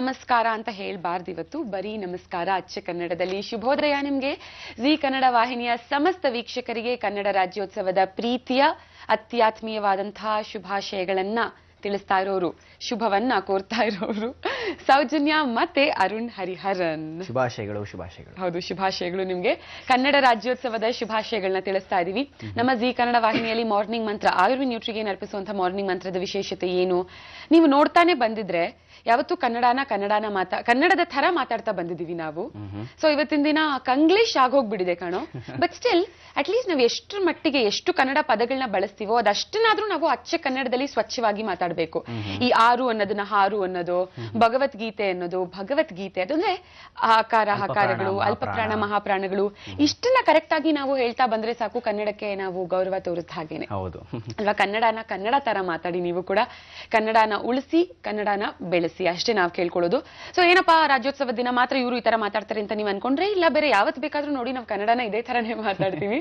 ನಮಸ್ಕಾರ ಅಂತ ಹೇಳ್ಬಾರ್ದು ಇವತ್ತು, ಬರೀ ನಮಸ್ಕಾರ ಅಚ್ಚ ಕನ್ನಡದಲ್ಲಿ. ಶುಭೋದಯ ನಿಮ್ಗೆ. ಜಿ ಕನ್ನಡ ವಾಹಿನಿಯ ಸಮಸ್ತ ವೀಕ್ಷಕರಿಗೆ ಕನ್ನಡ ರಾಜ್ಯೋತ್ಸವದ ಪ್ರೀತಿಯ ಅತ್ಯಾತ್ಮೀಯವಾದಂತಹ ಶುಭಾಶಯಗಳನ್ನ ತಿಳಿಸ್ತಾ ಇರೋರು, ಶುಭವನ್ನ ಕೋರ್ತಾ ಇರೋರು ಸೌಜನ್ಯ ಮತ್ತೆ ಅರುಣ್ ಹರಿಹರನ್. ಶುಭಾಶಯಗಳು. ಹೌದು, ಶುಭಾಶಯಗಳು ನಿಮ್ಗೆ. ಕನ್ನಡ ರಾಜ್ಯೋತ್ಸವದ ಶುಭಾಶಯಗಳನ್ನ ತಿಳಿಸ್ತಾ ಇದೀವಿ. ನಮ್ಮ ಜಿ ಕನ್ನಡ ವಾಹಿನಿಯಲ್ಲಿ ಮಾರ್ನಿಂಗ್ ಮಂತ್ರ, ಆಯುರ್ವೇದ ನ್ಯೂಟ್ರಿಗೆ ಅರ್ಪಿಸುವಂತಹ ಮಾರ್ನಿಂಗ್ ಮಂತ್ರದ ವಿಶೇಷತೆ ಏನು ನೀವು ನೋಡ್ತಾನೆ ಬಂದಿದ್ರೆ, ಯಾವತ್ತು ಕನ್ನಡದ ತರ ಮಾತಾಡ್ತಾ ಬಂದಿದೀವಿ ನಾವು. ಸೊ ಇವತ್ತಿನ ದಿನ ಕಂಗ್ಲೀಷ್ ಆಗೋಗ್ಬಿಟ್ಟಿದೆ ಕಾಣೋ. ಬಟ್ ಸ್ಟಿಲ್ ಅಟ್ಲೀಸ್ಟ್ ನಾವು ಎಷ್ಟರ ಮಟ್ಟಿಗೆ ಎಷ್ಟು ಕನ್ನಡ ಪದಗಳನ್ನ ಬಳಸ್ತೀವೋ ಅದಷ್ಟನ್ನಾದ್ರೂ ನಾವು ಅಚ್ಚ ಕನ್ನಡದಲ್ಲಿ ಸ್ವಚ್ಛವಾಗಿ ಮಾತಾಡ್ಬೇಕು. ಈ ಆರು ಅನ್ನೋದನ್ನ ಹಾರು ಅನ್ನೋದು, ಭಗವದ್ಗೀತೆ ಅನ್ನೋದು ಭಗವದ್ಗೀತೆ, ಅದಂದ್ರೆ ಆಕಾರ ಹಕಾರಗಳು, ಅಲ್ಪಪ್ರಾಣ ಮಹಾಪ್ರಾಣಗಳು, ಇಷ್ಟನ್ನ ಕರೆಕ್ಟ್ ಆಗಿ ನಾವು ಹೇಳ್ತಾ ಬಂದ್ರೆ ಸಾಕು, ಕನ್ನಡಕ್ಕೆ ನಾವು ಗೌರವ ತೋರಿದ ಹಾಗೇನೆ ಅಲ್ವಾ. ಕನ್ನಡ ತರ ಮಾತಾಡಿ, ನೀವು ಕೂಡ ಕನ್ನಡನ ಉಳಿಸಿ, ಕನ್ನಡನ ಬೆಳೆಸಿ, ಅಷ್ಟೇ ನಾವು ಕೇಳ್ಕೊಳ್ಳೋದು. ಸೊ ಏನಪ್ಪಾ ರಾಜ್ಯೋತ್ಸವ ದಿನ ಮಾತ್ರ ಇವರು ಈ ತರ ಮಾತಾಡ್ತಾರೆ ಅಂತ ನೀವು ಅನ್ಕೊಂಡ್ರೆ ಇಲ್ಲ, ಬೇರೆ ಯಾವತ್ ಬೇಕಾದ್ರೂ ನೋಡಿ ನಾವು ಕನ್ನಡನ ಇದೇ ತರನೇ ಮಾತಾಡ್ತೀವಿ.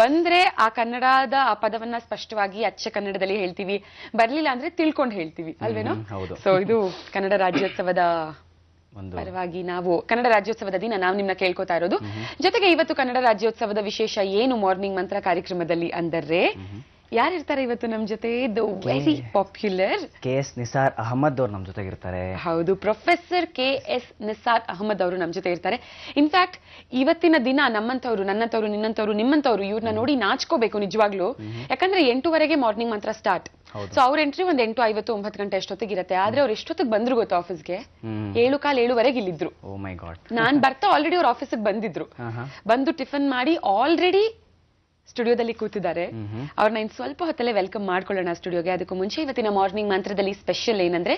ಬಂದ್ರೆ ಆ ಕನ್ನಡದ ಆ ಪದವನ್ನ ಸ್ಪಷ್ಟವಾಗಿ ಅಚ್ಚ ಕನ್ನಡದಲ್ಲಿ ಹೇಳ್ತೀವಿ, ಬರ್ಲಿಲ್ಲ ಅಂದ್ರೆ ತಿಳ್ಕೊಂಡು ಹೇಳ್ತೀವಿ ಅಲ್ವೇನೋ. ಸೊ ಇದು ಕನ್ನಡ ರಾಜ್ಯೋತ್ಸವದ ಪರವಾಗಿ ನಾವು ಕನ್ನಡ ರಾಜ್ಯೋತ್ಸವದ ದಿನ ನಾವು ನಿಮ್ನ ಕೇಳ್ಕೊತಾ ಇರೋದು. ಜೊತೆಗೆ ಇವತ್ತು ಕನ್ನಡ ರಾಜ್ಯೋತ್ಸವದ ವಿಶೇಷ ಏನು ಮಾರ್ನಿಂಗ್ ಮಂತ್ರ ಕಾರ್ಯಕ್ರಮದಲ್ಲಿ ಅಂದರೆ ಯಾರಿರ್ತಾರೆ ಇವತ್ತು ನಮ್ ಜೊತೆ? The very popular KS Nisar Ahmed ಅವರು ನಮ್ ಜೊತೆ ಇರ್ತಾರೆ. ಹೌದು, ಪ್ರೊಫೆಸರ್ KS ನಿಸಾರ್ ಅಹಮದ್ ಅವರು ನಮ್ ಜೊತೆ ಇರ್ತಾರೆ. ಇನ್ಫ್ಯಾಕ್ಟ್ ಇವತ್ತಿನ ದಿನ ನನ್ನಂತವ್ರು, ನಿಮ್ಮಂತವ್ರು ಇವ್ರನ್ನ ನೋಡಿ ನಾಚ್ಕೋಬೇಕು ನಿಜವಾಗ್ಲು. ಯಾಕಂದ್ರೆ 8:00 ಮಾರ್ನಿಂಗ್ ಮಂತ್ರ ಸ್ಟಾರ್ಟ್. ಸೊ ಅವ್ರ ಎಂಟ್ರಿ ಒಂದ್ 8:50, 9 ಗಂಟೆ ಅಷ್ಟೊತ್ತಿಗೆ ಇರುತ್ತೆ. ಆದ್ರೆ ಅವ್ರು ಎಷ್ಟೊತ್ತಿಗೆ ಬಂದ್ರು ಗೊತ್ತು ಆಫೀಸ್ಗೆ? 7:15 ಇಲ್ಲಿದ್ರು. ನಾನ್ ಬರ್ತಾ ಆಲ್ರೆಡಿ ಅವ್ರ ಆಫೀಸ್ಗೆ ಬಂದಿದ್ರು. ಬಂದು ಟಿಫನ್ ಮಾಡಿ ಆಲ್ರೆಡಿ ಸ್ಟುಡಿಯೋದಲ್ಲಿ ಕೂತಿದ್ದಾರೆ. ಅವ್ರನ್ನ ಇನ್ ಸ್ವಲ್ಪ ಹೊತ್ತಲ್ಲೇ ವೆಲ್ಕಮ್ ಮಾಡ್ಕೊಳ್ಳೋಣ ಸ್ಟುಡಿಯೋಗೆ. ಅದಕ್ಕೂ ಮುಂಚೆ ಇವತ್ತಿನ ಮಾರ್ನಿಂಗ್ ಮಂತ್ರದಲ್ಲಿ ಸ್ಪೆಷಲ್ ಏನಂದ್ರೆ,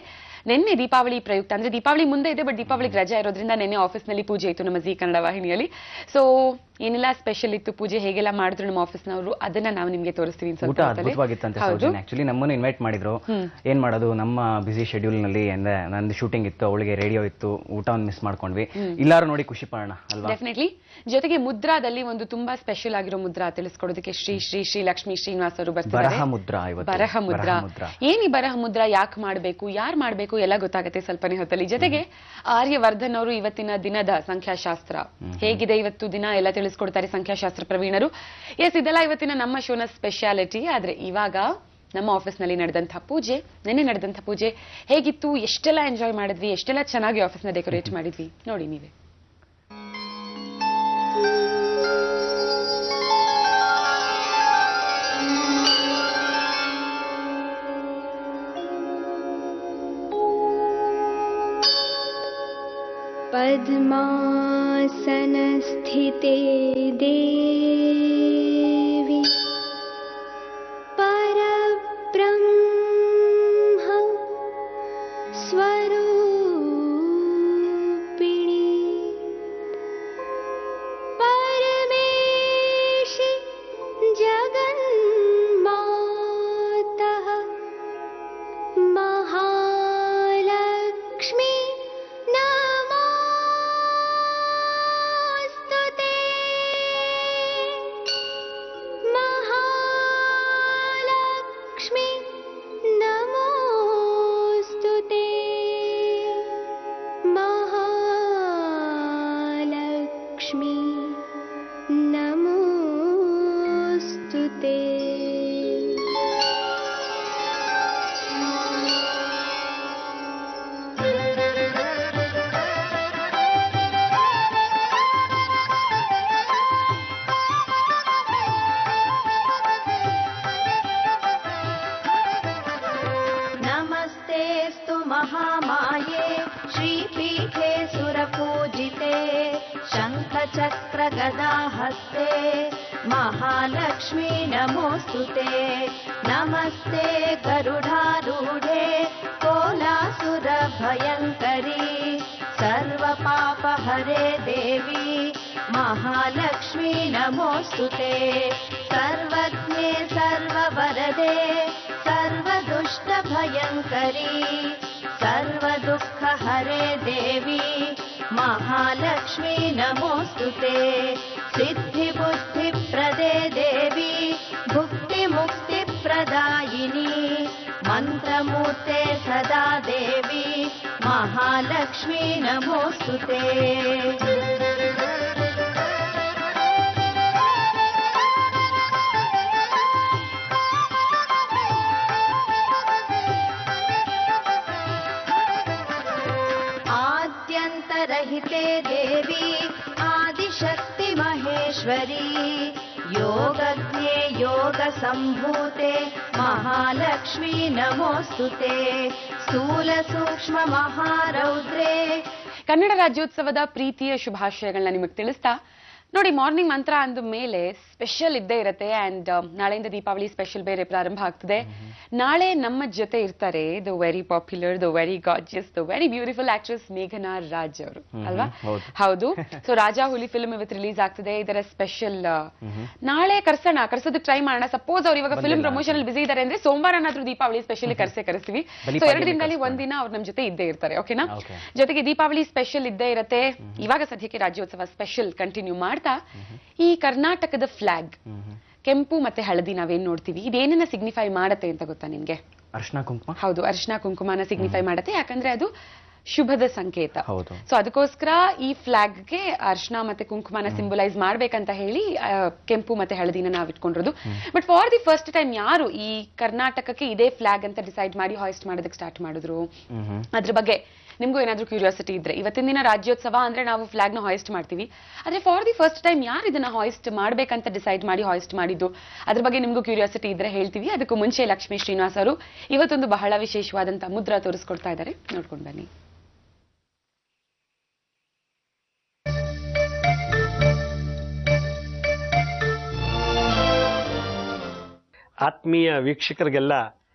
ನಿನ್ನೆ ದೀಪಾವಳಿ ಪ್ರಯುಕ್ತ, ಅಂದ್ರೆ ದೀಪಾವಳಿ ಮುಂದೆ ಇದೆ ಬಟ್ ದೀಪಾವಳಿಗೆ ರಜಾ ಇರೋದ್ರಿಂದ ನಿನ್ನೆ ಆಫೀಸ್ ನಲ್ಲಿ ಪೂಜೆ ಇತ್ತು ನಮ್ಮ ಜಿ ಕನ್ನಡ ವಾಹಿನಿಯಲ್ಲಿ. ಸೊ ಏನೆಲ್ಲ ಸ್ಪೆಷಲ್ ಇತ್ತು, ಪೂಜೆ ಹೇಗೆಲ್ಲ ಮಾಡಿದ್ರು ನಮ್ಮ ಆಫೀಸ್ನವರು, ಅದನ್ನ ನಾವು ನಿಮ್ಗೆ ತೋರಿಸ್ತೀವಿ. ಆಕ್ಚುಲಿ ನಮ್ಮನ್ನು ಇನ್ವೈಟ್ ಮಾಡಿದ್ರು. ಏನ್ ಮಾಡೋದು, ನಮ್ಮ ಬಿಸಿ ಶೆಡ್ಯೂಲ್ ನಲ್ಲಿ ಅಂದ್ರೆ ನಂದು ಶೂಟಿಂಗ್ ಇತ್ತು, ಅವಳಿಗೆ ರೇಡಿಯೋ ಇತ್ತು, ಊಟವನ್ನು ಮಿಸ್ ಮಾಡ್ಕೊಂಡ್ವಿ. ಎಲ್ಲಾರು ನೋಡಿ ಖುಷಿ ಪಡೋಣ ಅಲ್ವಾ. ಡೆಫಿನೆಟ್ಲಿ. ಜೊತೆಗೆ ಮುದ್ರಾದಲ್ಲಿ ಒಂದು ತುಂಬಾ ಸ್ಪೆಷಲ್ ಆಗಿರೋ ಮುದ್ರಾ ತಿಳಿಸ್ಕೊಡೋದಕ್ಕೆ ಶ್ರೀ ಲಕ್ಷ್ಮೀ ಶ್ರೀನಿವಾಸ್ ಅವರು ಬರ್ತಾರೆ. ಬರಹ ಮುದ್ರಾ. ಏನ್ ಈ ಬರಹ ಮುದ್ರಾ, ಯಾಕೆ ಮಾಡ್ಬೇಕು, ಯಾರು ಮಾಡ್ಬೇಕು ಎಲ್ಲ ಗೊತ್ತಾಗುತ್ತೆ ಸ್ವಲ್ಪನೇ ಹೊತ್ತಲ್ಲಿ. ಜೊತೆಗೆ ಆರ್ಯವರ್ಧನ್ ಅವರು ಇವತ್ತಿನ ದಿನದ ಸಂಖ್ಯಾಶಾಸ್ತ್ರ ಹೇಗಿದೆ ಇವತ್ತು ದಿನ ಎಲ್ಲ ತಿಳಿಸ್ಕೊಡ್ತಾರೆ ಸಂಖ್ಯಾಶಾಸ್ತ್ರ ಪ್ರವೀಣರು. ಎಸ್, ಇದೆಲ್ಲ ಇವತ್ತಿನ ನಮ್ಮ ಶೋನ ಸ್ಪೆಷಾಲಿಟಿ. ಆದ್ರೆ ಇವಾಗ ನಮ್ಮ ಆಫೀಸ್ ನಲ್ಲಿ ನಿನ್ನೆ ನಡೆದಂತ ಪೂಜೆ ಹೇಗಿತ್ತು, ಎಷ್ಟೆಲ್ಲ ಎಂಜಾಯ್ ಮಾಡಿದ್ವಿ, ಎಷ್ಟೆಲ್ಲ ಚೆನ್ನಾಗಿ ಆಫೀಸ್ ನ ಡೆಕೋರೇಟ್ ಮಾಡಿದ್ವಿ ನೋಡಿ ನೀವೇ. पद्मासनस्थिते देवी परब्रह्म स्वरूपिणी परमेशि जगन्मातः महालक्ष्मी महामाये श्रीपीठे सुरपूजिते शङ्खचक्र गदाहस्ते महालक्ष्मी नमोस्तुते नमस्ते गरुडारूढे कोलासुरभयङ्करी सर्वपापहरे देवी महालक्ष्मी नमोस्तुते सर्वज्ञे सर्ववरदे सर्वदुष्टभयङ्करी सर्वदुःखहरे देवी महालक्ष्मी नमोस्तुते सिद्धिबुद्धिप्रदे देवी भुक्तिमुक्तिप्रदायिनी मन्त्रमूर्ते सदा देवी महालक्ष्मी नमोऽस्तुते आद्यन्तरहिते देवी आदिशक्ति महेश्वरी योगज्ञे योगसम्भूते महालक्ष्मी नमोऽस्तुते स्थूलसूक्ष्म महारौद्रे. ಕನ್ನಡ ರಾಜ್ಯೋತ್ಸವದ ಪ್ರೀತಿಯ ಶುಭಾಶಯಗಳನ್ನ ನಿಮಗೆ ತಿಳಿಸ್ತಾ ನೋಡಿ, ಮಾರ್ನಿಂಗ್ ಮಂತ್ರ ಅಂದ ಮೇಲೆ ಸ್ಪೆಷಲ್ ಇದ್ದೇ ಇರುತ್ತೆ. ಅಂಡ್ ನಾಳೆಯಿಂದ ದೀಪಾವಳಿ ಸ್ಪೆಷಲ್ ಬೇರೆ ಪ್ರಾರಂಭ ಆಗ್ತದೆ. ನಾಳೆ ನಮ್ಮ ಜೊತೆ ಇರ್ತಾರೆ the very popular, the very gorgeous, the very beautiful actress ಮೇಘನಾ ರಾಜ್ ಅವರು ಅಲ್ವಾ? ಹೌದು. ಸೊ ರಾಜಾ ಹುಲಿ ಫಿಲ್ಮ್ ಇವತ್ತು ರಿಲೀಸ್ ಆಗ್ತದೆ. ಇದರ ಸ್ಪೆಷಲ್ ನಾಳೆ ಕರ್ಸೋದಕ್ಕೆ ಟ್ರೈ ಮಾಡೋಣ. ಸಪೋಸ್ ಅವ್ರು ಇವಾಗ ಫಿಲ್ಮ್ ಪ್ರಮೋಷನ್ ಅಲ್ಲಿ ಬಿಸಿ ಇದಾರೆ ಅಂದ್ರೆ ಸೋಮವಾರನಾದ್ರೂ ದೀಪಾವಳಿ ಸ್ಪೆಷಲ್ ಕರೆಸ್ತೀವಿ. ಸೊ 2 ದಿನದಲ್ಲಿ ಒಂದಿನ ಅವ್ರು ನಮ್ ಜೊತೆ ಇದ್ದೇ ಇರ್ತಾರೆ. ಓಕೆನಾ? ಜೊತೆಗೆ ದೀಪಾವಳಿ ಸ್ಪೆಷಲ್ ಇದ್ದೇ ಇರುತ್ತೆ. ಇವಾಗ ಸದ್ಯಕ್ಕೆ ರಾಜ್ಯೋತ್ಸವ ಸ್ಪೆಷಲ್ ಕಂಟಿನ್ಯೂ ಮಾಡ್ತಾ ಈ ಕರ್ನಾಟಕದ ಫ್ಲಾಗ್ ಕೆಂಪು ಮತ್ತೆ ಹಳದಿ ನಾವೇನ್ ನೋಡ್ತೀವಿ, ಇದೇನನ್ನ ಸಿಗ್ನಿಫೈ ಮಾಡತ್ತೆ ಅಂತ ಗೊತ್ತಾ ನಿಮ್ಗೆ? ಅರ್ಶನ ಕುಂಕುಮ. ಹೌದು, ಅರ್ಶನ ಕುಂಕುಮನ ಸಿಗ್ನಿಫೈ ಮಾಡತ್ತೆ. ಯಾಕಂದ್ರೆ ಅದು ಶುಭದ ಸಂಕೇತ. ಸೊ ಅದಕ್ಕೋಸ್ಕರ ಈ ಫ್ಲಾಗ್ಗೆ ಅರ್ಶನ ಮತ್ತೆ ಕುಂಕುಮನ ಸಿಂಬಲೈಸ್ ಮಾಡ್ಬೇಕಂತ ಹೇಳಿ ಕೆಂಪು ಮತ್ತೆ ಹಳದಿನ ನಾವು ಇಟ್ಕೊಂಡಿರೋದು. But for the first time ಯಾರು ಈ ಕರ್ನಾಟಕಕ್ಕೆ ಇದೇ ಫ್ಲಾಗ್ ಅಂತ ಡಿಸೈಡ್ ಮಾಡಿ ಹಾಯಿಸ್ಟ್ ಮಾಡೋದಕ್ಕೆ ಸ್ಟಾರ್ಟ್ ಮಾಡಿದ್ರು, ಅದ್ರ ಬಗ್ಗೆ ನಿಮ್ಗೂ ಏನಾದ್ರೂ ಕ್ಯೂರಿಯಾಸಿಟಿ ಇದ್ರೆ, ಇವತ್ತಿನ ದಿನ ರಾಜ್ಯೋತ್ಸವ ಅಂದ್ರೆ ನಾವು ಫ್ಲಾಗ್ ನ ಹಾಯಿಸ್ಟ್ ಮಾಡ್ತೀವಿ. ಆದ್ರೆ ಫಾರ್ ದಿ ಫಸ್ಟ್ ಟೈಮ್ ಯಾರು ಇದನ್ನ ಹಾಯಿಸ್ಟ್ ಮಾಡ್ಬೇಕಂತ ಡಿಸೈಡ್ ಮಾಡಿ ಹಾಯಿಸ್ಟ್ ಮಾಡಿದ್ದು, ಅದ್ರ ಬಗ್ಗೆ ನಿಮ್ಗೂ ಕ್ಯೂರಿಯಾಸಿಟಿ ಇದ್ರೆ ಹೇಳ್ತೀವಿ. ಅದಕ್ಕೂ ಮುಂಚೆ ಲಕ್ಷ್ಮೀ ಶ್ರೀನಿವಾಸ್ ಅವರು ಇವತ್ತೊಂದು ಬಹಳ ವಿಶೇಷವಾದಂತ ಮುದ್ರಾ ತೋರಿಸ್ಕೊಡ್ತಾ ಇದ್ದಾರೆ, ನೋಡ್ಕೊಂಡು ಬನ್ನಿ. ಆತ್ಮೀಯ ವೀಕ್ಷಕರಿಗೆಲ್ಲ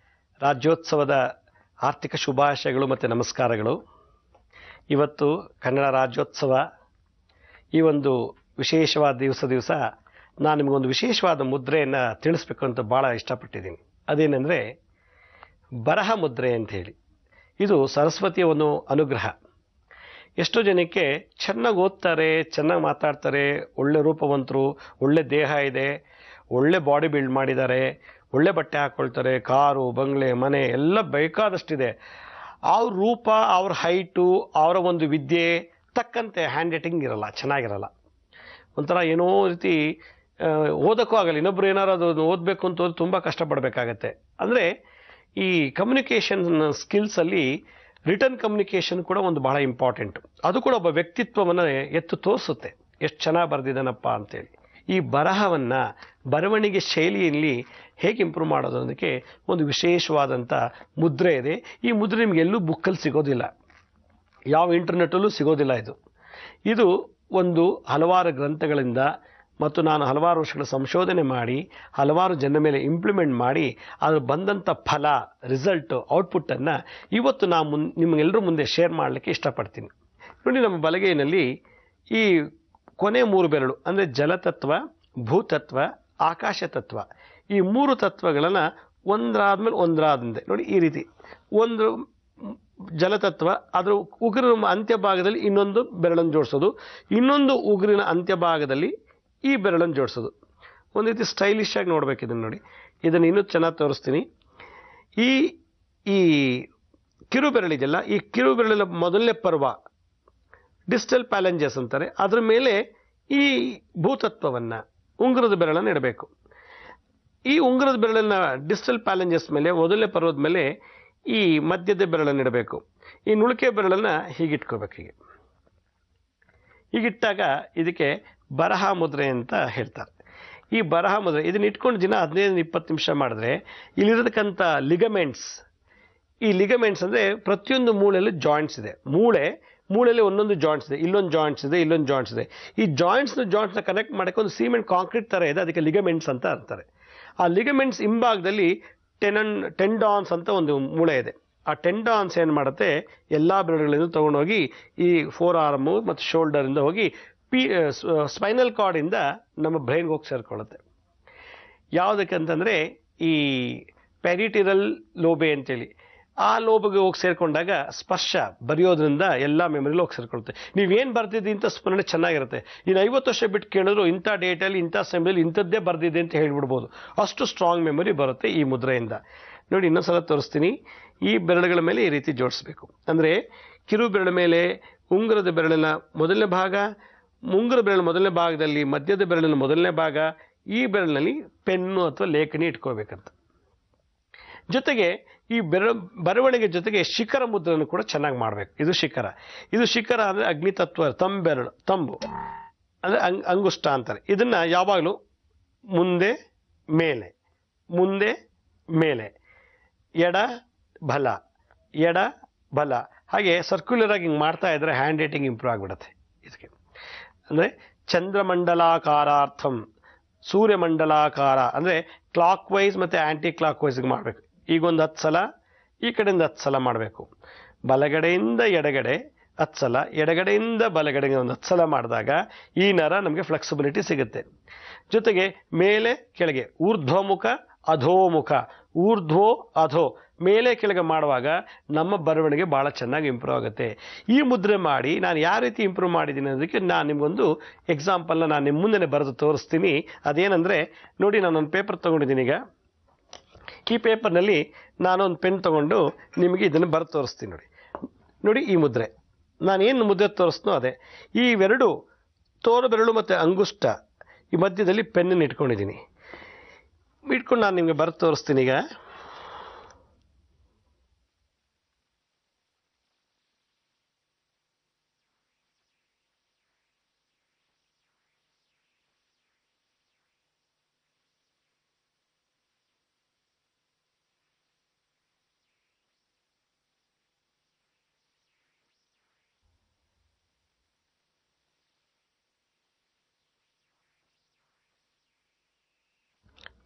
ರಾಜ್ಯೋತ್ಸವದ ಆರ್ಥಿಕ ಶುಭಾಶಯಗಳು ಮತ್ತು ನಮಸ್ಕಾರಗಳು. ಇವತ್ತು ಕನ್ನಡ ರಾಜ್ಯೋತ್ಸವ, ಈ ಒಂದು ವಿಶೇಷವಾದ ದಿವಸ ನಾನು ನಿಮಗೊಂದು ವಿಶೇಷವಾದ ಮುದ್ರೆಯನ್ನು ತಿಳಿಸ್ಬೇಕು ಅಂತ ಭಾಳ ಇಷ್ಟಪಟ್ಟಿದ್ದೀನಿ. ಅದೇನೆಂದರೆ ಬರಹ ಮುದ್ರೆ ಅಂತ ಹೇಳಿ. ಇದು ಸರಸ್ವತಿಯ ಒಂದು ಅನುಗ್ರಹ. ಎಷ್ಟೋ ಜನಕ್ಕೆ ಚೆನ್ನಾಗಿ ಓದ್ತಾರೆ, ಚೆನ್ನಾಗಿ ಮಾತಾಡ್ತಾರೆ, ಒಳ್ಳೆ ರೂಪವಂತರು, ಒಳ್ಳೆ ದೇಹ ಇದೆ, ಒಳ್ಳೆ ಬಾಡಿ ಬಿಲ್ಡ್ ಮಾಡಿದ್ದಾರೆ, ಒಳ್ಳೆ ಬಟ್ಟೆ ಹಾಕ್ಕೊಳ್ತಾರೆ, ಕಾರು ಬಂಗ್ಲೆ ಮನೆ ಎಲ್ಲ ಬೇಕಾದಷ್ಟಿದೆ. ಅವ್ರ ರೂಪ, ಅವ್ರ ಹೈಟು, ಅವರ ಒಂದು ವಿದ್ಯೆ ತಕ್ಕಂತೆ ಹ್ಯಾಂಡ್ ರೈಟಿಂಗ್ ಇರಲ್ಲ, ಚೆನ್ನಾಗಿರಲ್ಲ. ಒಂಥರ ಏನೋ ರೀತಿ ಓದೋಕ್ಕೂ ಆಗಲ್ಲ. ಇನ್ನೊಬ್ರು ಏನಾರು ಅದು ಓದಬೇಕು ಅಂತ ತುಂಬ ಕಷ್ಟಪಡಬೇಕಾಗತ್ತೆ. ಅಂದರೆ ಈ ಕಮ್ಯುನಿಕೇಷನ್ ಸ್ಕಿಲ್ಸಲ್ಲಿ ರಿಟರ್ನ್ ಕಮ್ಯುನಿಕೇಷನ್ ಕೂಡ ಒಂದು ಬಹಳ ಇಂಪಾರ್ಟೆಂಟ್. ಅದು ಕೂಡ ಒಬ್ಬ ವ್ಯಕ್ತಿತ್ವವನ್ನು ಎತ್ತು ತೋರಿಸುತ್ತೆ, ಎಷ್ಟು ಚೆನ್ನಾಗಿ ಬರೆದಿದ್ದಾನಪ್ಪ ಅಂತೇಳಿ. ಈ ಬರಹವನ್ನು ಬರವಣಿಗೆ ಶೈಲಿಯಲ್ಲಿ ಹೇಗೆ ಇಂಪ್ರೂವ್ ಮಾಡೋದು ಅನ್ನೋದಕ್ಕೆ ಒಂದು ವಿಶೇಷವಾದಂಥ ಮುದ್ರೆ ಇದೆ. ಈ ಮುದ್ರೆ ನಿಮಗೆ ಎಲ್ಲೂ ಬುಕ್ಕಲ್ಲಿ ಸಿಗೋದಿಲ್ಲ, ಯಾವ ಇಂಟರ್ನೆಟ್ಟಲ್ಲೂ ಸಿಗೋದಿಲ್ಲ. ಇದು ಒಂದು ಹಲವಾರು ಗ್ರಂಥಗಳಿಂದ ಮತ್ತು ನಾನು ಹಲವಾರು ವರ್ಷಗಳ ಸಂಶೋಧನೆ ಮಾಡಿ ಹಲವಾರು ಜನ ಮೇಲೆ ಇಂಪ್ಲಿಮೆಂಟ್ ಮಾಡಿ ಅದ್ರ ಬಂದಂಥ ಫಲ, ರಿಸಲ್ಟು, ಔಟ್ಪುಟ್ಟನ್ನು ಇವತ್ತು ನಾನು ನಿಮಗೆಲ್ಲರೂ ಮುಂದೆ ಶೇರ್ ಮಾಡಲಿಕ್ಕೆ ಇಷ್ಟಪಡ್ತೀನಿ. ನೋಡಿ, ನಮ್ಮ ಬಲಗೈನಲ್ಲಿ ಈ ಕೊನೆ 3 ಬೆರಳು ಅಂದರೆ ಜಲತತ್ವ, ಭೂತತ್ವ, ಆಕಾಶ ತತ್ವ, ಈ 3 ತತ್ವಗಳನ್ನು ಒಂದರಾದ್ಮೇಲೆ ಒಂದರಾದಂತೆ ನೋಡಿ ಈ ರೀತಿ. ಒಂದು ಜಲತತ್ವ, ಅದರ ಉಗುರಿನ ಅಂತ್ಯಭಾಗದಲ್ಲಿ ಇನ್ನೊಂದು ಬೆರಳನ್ನು ಜೋಡಿಸೋದು, ಇನ್ನೊಂದು ಉಗುರಿನ ಅಂತ್ಯಭಾಗದಲ್ಲಿ ಈ ಬೆರಳನ್ನು ಜೋಡಿಸೋದು. ಒಂದು ರೀತಿ ಸ್ಟೈಲಿಶ್ ಆಗಿ ನೋಡ್ಬೇಕು ಇದನ್ನು. ನೋಡಿ, ಇದನ್ನು ಇನ್ನೂ ಚೆನ್ನಾಗಿ ತೋರಿಸ್ತೀನಿ. ಈ ಕಿರು ಬೆರಳಿದೆಯಲ್ಲ, ಈ ಕಿರು ಬೆರಳಿನ ಮೊದಲನೇ ಪರ್ವ ಡಿಸ್ಟಲ್ ಪ್ಯಾಲೆಂಜಸ್ ಅಂತಾರೆ. ಅದರ ಮೇಲೆ ಈ ಭೂತತ್ವವನ್ನು ಉಂಗುರದ ಬೆರಳನ್ನು ಇಡಬೇಕು. ಈ ಉಂಗುರದ ಬೆರಳನ್ನು ಡಿಸ್ಟಲ್ ಪ್ಯಾಲೆಂಜಸ್ ಮೇಲೆ ಮೊದಲನೇ ಪರ್ವದ ಮೇಲೆ ಈ ಮಧ್ಯದ ಬೆರಳನ್ನು ಇಡಬೇಕು. ಈ ನುಳಿಕೆ ಬೆರಳನ್ನು ಹೀಗಿಟ್ಕೋಬೇಕು. ಹೀಗಿಟ್ಟಾಗ ಇದಕ್ಕೆ ಬರಹ ಮುದ್ರೆ ಅಂತ ಹೇಳ್ತಾರೆ. ಈ ಬರಹ ಮುದ್ರೆ ಇದನ್ನ ಇಟ್ಕೊಂಡು ದಿನ 15-20 ನಿಮಿಷ ಮಾಡಿದ್ರೆ ಇಲ್ಲಿರತಕ್ಕಂಥ ಲಿಗಮೆಂಟ್ಸ್, ಈ ಲಿಗಮೆಂಟ್ಸ್ ಅಂದರೆ ಪ್ರತಿಯೊಂದು ಮೂಳೆಯಲ್ಲೂ ಜಾಯಿಂಟ್ಸ್ ಇದೆ. ಮೂಳೆಯಲ್ಲಿ ಒಂದೊಂದು ಜಾಯಿಂಟ್ಸ್ ಇದೆ, ಇಲ್ಲೊಂದು ಜಾಯಿಂಟ್ಸ್ ಇದೆ, ಇಲ್ಲೊಂದು ಜಾಯಿಂಟ್ಸ್ ಇದೆ. ಈ ಜಾಯಿಂಟ್ಸ್ನ ಕನೆಕ್ಟ್ ಮಾಡೋಕ್ಕೆ ಒಂದು ಸಿಮೆಂಟ್ ಕಾಂಕ್ರೀಟ್ ಥರ ಇದೆ, ಅದಕ್ಕೆ ಲಿಗಮೆಂಟ್ಸ್ ಅಂತ ಅಂತಾರೆ. ಆ ಲಿಗಮೆಂಟ್ಸ್ ಹಿಂಭಾಗದಲ್ಲಿ ಟೆಂಡಾನ್ಸ್ ಅಂತ ಒಂದು ಮೂಳೆ ಇದೆ. ಆ ಟೆಂಡಾನ್ಸ್ ಏನು ಮಾಡುತ್ತೆ, ಎಲ್ಲ ಬೆರಳುಗಳಿಂದ ತೊಗೊಂಡೋಗಿ ಈ 4 ಆರ್ಮು ಮತ್ತು ಶೋಲ್ಡರಿಂದ ಹೋಗಿ ಸ್ಪೈನಲ್ ಕಾರ್ಡಿಂದ ನಮ್ಮ ಬ್ರೈನ್ಗೆ ಹೋಗಿ ಸೇರಿಕೊಳ್ಳುತ್ತೆ. ಯಾವುದಕ್ಕೆ ಅಂತಂದರೆ ಈ ಪ್ಯಾರಿಟಿರಲ್ ಲೋಬೆ ಅಂತೇಳಿ, ಆ ಲೋಬಗೆ ಹೋಗಿ ಸೇರಿಕೊಂಡಾಗ ಸ್ಪರ್ಶ ಬರೆಯೋದ್ರಿಂದ ಎಲ್ಲ ಮೆಮೊರಿಲಿ ಹೋಗಿ ಸೇರಿಕೊಳ್ಳುತ್ತೆ. ನೀವೇನು ಬರ್ದಿದ್ದಿ ಅಂತ ಸ್ಮರಣೆ ಚೆನ್ನಾಗಿರುತ್ತೆ. ಇನ್ನು 50 ವರ್ಷ ಬಿಟ್ಟು ಕೇಳಿದ್ರು ಇಂಥ ಡೇಟಲ್ಲಿ ಇಂಥ ಸಮಯದಲ್ಲಿ ಇಂಥದ್ದೇ ಬರ್ದಿದೆ ಅಂತ ಹೇಳಿಬಿಡ್ಬೋದು. ಅಷ್ಟು ಸ್ಟ್ರಾಂಗ್ ಮೆಮೊರಿ ಬರುತ್ತೆ ಈ ಮುದ್ರೆಯಿಂದ. ನೋಡಿ, ಇನ್ನೊಂದ್ಸಲ ತೋರಿಸ್ತೀನಿ. ಈ ಬೆರಳುಗಳ ಮೇಲೆ ಈ ರೀತಿ ಜೋಡಿಸ್ಬೇಕು. ಅಂದರೆ ಕಿರು ಬೆರಳ ಮೇಲೆ ಉಂಗುರದ ಬೆರಳಿನ ಮೊದಲನೇ ಭಾಗ, ಮುಂಗುರ ಬೆರಳಿನ ಮೊದಲನೇ ಭಾಗದಲ್ಲಿ ಮಧ್ಯದ ಬೆರಳಿನ ಮೊದಲನೇ ಭಾಗ, ಈ ಬೆರಳಿನಲ್ಲಿ ಪೆನ್ನು ಅಥವಾ ಲೇಖನಿ ಇಟ್ಕೋಬೇಕಂತ. ಜೊತೆಗೆ ಈ ಬರವಣಿಗೆ ಜೊತೆಗೆ ಶಿಖರ ಮುದ್ರನ್ನು ಕೂಡ ಚೆನ್ನಾಗಿ ಮಾಡಬೇಕು. ಇದು ಶಿಖರ ಅಂದರೆ ಅಗ್ನಿತತ್ವ, ತಂಬು ಅಂದರೆ ಅಂಗುಷ್ಟ ಅಂತಾರೆ. ಇದನ್ನು ಯಾವಾಗಲೂ ಮುಂದೆ ಮೇಲೆ ಎಡ ಬಲ ಹಾಗೆ ಸರ್ಕ್ಯುಲರ್ ಆಗಿ ಹಿಂಗೆ ಮಾಡ್ತಾ ಇದ್ರೆ ಹ್ಯಾಂಡ್ ರೈಟಿಂಗ್ ಇಂಪ್ರೂವ್ ಆಗಿಬಿಡುತ್ತೆ. ಇದಕ್ಕೆ ಅಂದರೆ ಚಂದ್ರಮಂಡಲಾಕಾರಾರ್ಥಂ, ಸೂರ್ಯಮಂಡಲಾಕಾರ ಅಂದರೆ ಕ್ಲಾಕ್ ವೈಸ್ ಮತ್ತು ಆ್ಯಂಟಿ ಕ್ಲಾಕ್ ವೈಸ್ಗೆ ಮಾಡಬೇಕು. ಈಗೊಂದು 10 ಸಲ, ಈ ಕಡೆಯಿಂದ 10 ಸಲ ಮಾಡಬೇಕು. ಬಲಗಡೆಯಿಂದ ಎಡಗಡೆ 10 ಸಲ, ಎಡಗಡೆಯಿಂದ ಬಲಗಡೆಗೆ ಒಂದು 10 ಸಲ ಮಾಡಿದಾಗ ಈ ನರ ನಮಗೆ ಫ್ಲೆಕ್ಸಿಬಿಲಿಟಿ ಸಿಗುತ್ತೆ. ಜೊತೆಗೆ ಮೇಲೆ ಕೆಳಗೆ ಊರ್ಧ್ವಮುಖ ಅಧೋಮುಖ, ಊರ್ಧ್ವೋ ಅಧೋ, ಮೇಲೆ ಕೆಳಗೆ ಮಾಡುವಾಗ ನಮ್ಮ ಬರವಣಿಗೆ ಭಾಳ ಚೆನ್ನಾಗಿ ಇಂಪ್ರೂವ್ ಆಗುತ್ತೆ. ಈ ಮುದ್ರೆ ಮಾಡಿ ನಾನು ಯಾವ ರೀತಿ ಇಂಪ್ರೂವ್ ಮಾಡಿದ್ದೀನಿ ಅನ್ನೋದಕ್ಕೆ ನಾನು ನಿಮಗೊಂದು ಎಕ್ಸಾಂಪಲ್ನ ನಾನು ನಿಮ್ಮ ಮುಂದೆ ಬರೆದು ತೋರಿಸ್ತೀನಿ. ಅದೇನೆಂದರೆ ನೋಡಿ, ನಾನೊಂದು ಪೇಪರ್ ತೊಗೊಂಡಿದ್ದೀನಿ. ಈಗ ಈ ಪೇಪರ್ನಲ್ಲಿ ನಾನೊಂದು ಪೆನ್ ತೊಗೊಂಡು ನಿಮಗೆ ಇದನ್ನು ಬರೆದು ತೋರಿಸ್ತೀನಿ. ನೋಡಿ ಈ ಮುದ್ರೆ, ನಾನೇನು ಮುದ್ರೆ ತೋರಿಸ್ನೋ ಅದೇ. ಈ ಇವೆರಡು ತೋರು ಬೆರಳು ಮತ್ತು ಅಂಗುಷ್ಟ ಈ ಮಧ್ಯದಲ್ಲಿ ಪೆನ್ನನ್ನು ಇಟ್ಕೊಂಡಿದ್ದೀನಿ. ಇಟ್ಕೊಂಡು ನಾನು ನಿಮಗೆ ಬರೆದು ತೋರಿಸ್ತೀನಿ. ಈಗ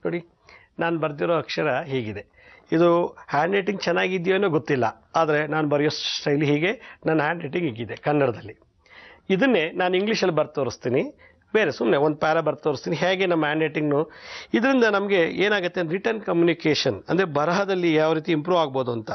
ನೋಡಿ, ನಾನು ಬರೆದಿರೋ ಅಕ್ಷರ ಹೀಗಿದೆ. ಇದು ಹ್ಯಾಂಡ್ ರೈಟಿಂಗ್ ಚೆನ್ನಾಗಿದೆಯೋ ಏನೋ ಗೊತ್ತಿಲ್ಲ, ಆದರೆ ನಾನು ಬರೆಯೋ ಶೈಲಿ ಹೀಗೆ, ನನ್ನ ಹ್ಯಾಂಡ್ ರೈಟಿಂಗ್ ಹೀಗಿದೆ ಕನ್ನಡದಲ್ಲಿ. ಇದನ್ನೇ ನಾನು ಇಂಗ್ಲೀಷಲ್ಲಿ ಬರ್ದು ತೋರಿಸ್ತೀನಿ. ಬೇರೆ ಸುಮ್ಮನೆ ಒಂದು ಪ್ಯಾರ ಬರ್ದು ತೋರಿಸ್ತೀನಿ ಹೇಗೆ ನಮ್ಮ ಹ್ಯಾಂಡ್ ರೈಟಿಂಗ್ನು. ಇದರಿಂದ ನಮಗೆ ಏನಾಗುತ್ತೆ, ರಿಟರ್ನ್ ಕಮ್ಯುನಿಕೇಷನ್ ಅಂದರೆ ಬರಹದಲ್ಲಿ ಯಾವ ರೀತಿ ಇಂಪ್ರೂವ್ ಆಗ್ಬೋದು ಅಂತ.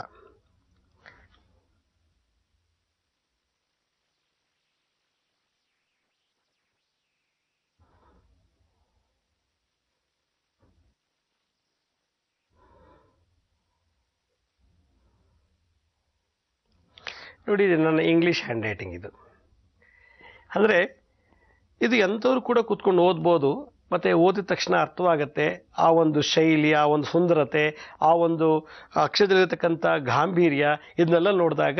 ನೋಡಿ, ನನ್ನ ಇಂಗ್ಲೀಷ್ ಹ್ಯಾಂಡ್ ರೈಟಿಂಗ್ ಇದು. ಅಂದರೆ ಇದು ಎಂಥವ್ರು ಕೂಡ ಕೂತ್ಕೊಂಡು ಓದ್ಬೋದು, ಮತ್ತು ಓದಿದ ತಕ್ಷಣ ಅರ್ಥವಾಗುತ್ತೆ. ಆ ಒಂದು ಶೈಲಿ, ಆ ಒಂದು ಸುಂದರತೆ, ಆ ಒಂದು ಅಕ್ಷರದಲ್ಲಿರತಕ್ಕಂಥ ಗಾಂಭೀರ್ಯ, ಇದನ್ನೆಲ್ಲ ನೋಡಿದಾಗ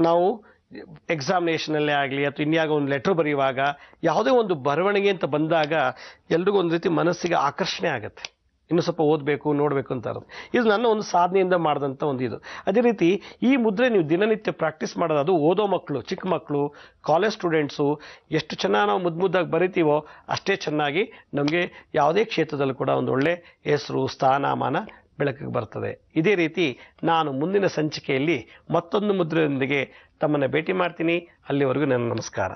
ನಾವು ಎಕ್ಸಾಮಿನೇಷನಲ್ಲೇ ಆಗಲಿ ಅಥವಾ ಇನ್ಯಾಗ ಒಂದು ಲೆಟ್ರ್ ಬರೆಯುವಾಗ ಯಾವುದೇ ಒಂದು ಬರವಣಿಗೆ ಅಂತ ಬಂದಾಗ ಎಲ್ರಿಗೂ ಒಂದು ರೀತಿ ಮನಸ್ಸಿಗೆ ಆಕರ್ಷಣೆ ಆಗುತ್ತೆ. ಇನ್ನೂ ಸ್ವಲ್ಪ ಓದಬೇಕು, ನೋಡಬೇಕು ಅಂತ ಇರೋದು. ಇದು ನನ್ನ ಒಂದು ಸಾಧನೆಯಿಂದ ಮಾಡಿದಂಥ ಒಂದು ಇದು. ಅದೇ ರೀತಿ ಈ ಮುದ್ರೆ ನೀವು ದಿನನಿತ್ಯ ಪ್ರಾಕ್ಟೀಸ್ ಮಾಡೋದು, ಅದು ಓದೋ ಮಕ್ಕಳು, ಚಿಕ್ಕ ಮಕ್ಕಳು, ಕಾಲೇಜ್ ಸ್ಟೂಡೆಂಟ್ಸು ಎಷ್ಟು ಚೆನ್ನಾಗಿ ನಾವು ಮುದ್ದಾಗಿ ಬರಿತೀವೋ ಅಷ್ಟೇ ಚೆನ್ನಾಗಿ ನಮಗೆ ಯಾವುದೇ ಕ್ಷೇತ್ರದಲ್ಲೂ ಕೂಡ ಒಂದು ಒಳ್ಳೆ ಹೆಸರು, ಸ್ಥಾನಮಾನ ಬೆಳಕಿಗೆ ಬರ್ತದೆ. ಇದೇ ರೀತಿ ನಾನು ಮುಂದಿನ ಸಂಚಿಕೆಯಲ್ಲಿ ಮತ್ತೊಂದು ಮುದ್ರೆಯೊಂದಿಗೆ ತಮ್ಮನ್ನು ಭೇಟಿ ಮಾಡ್ತೀನಿ. ಅಲ್ಲಿವರೆಗೂ ನನ್ನ ನಮಸ್ಕಾರ.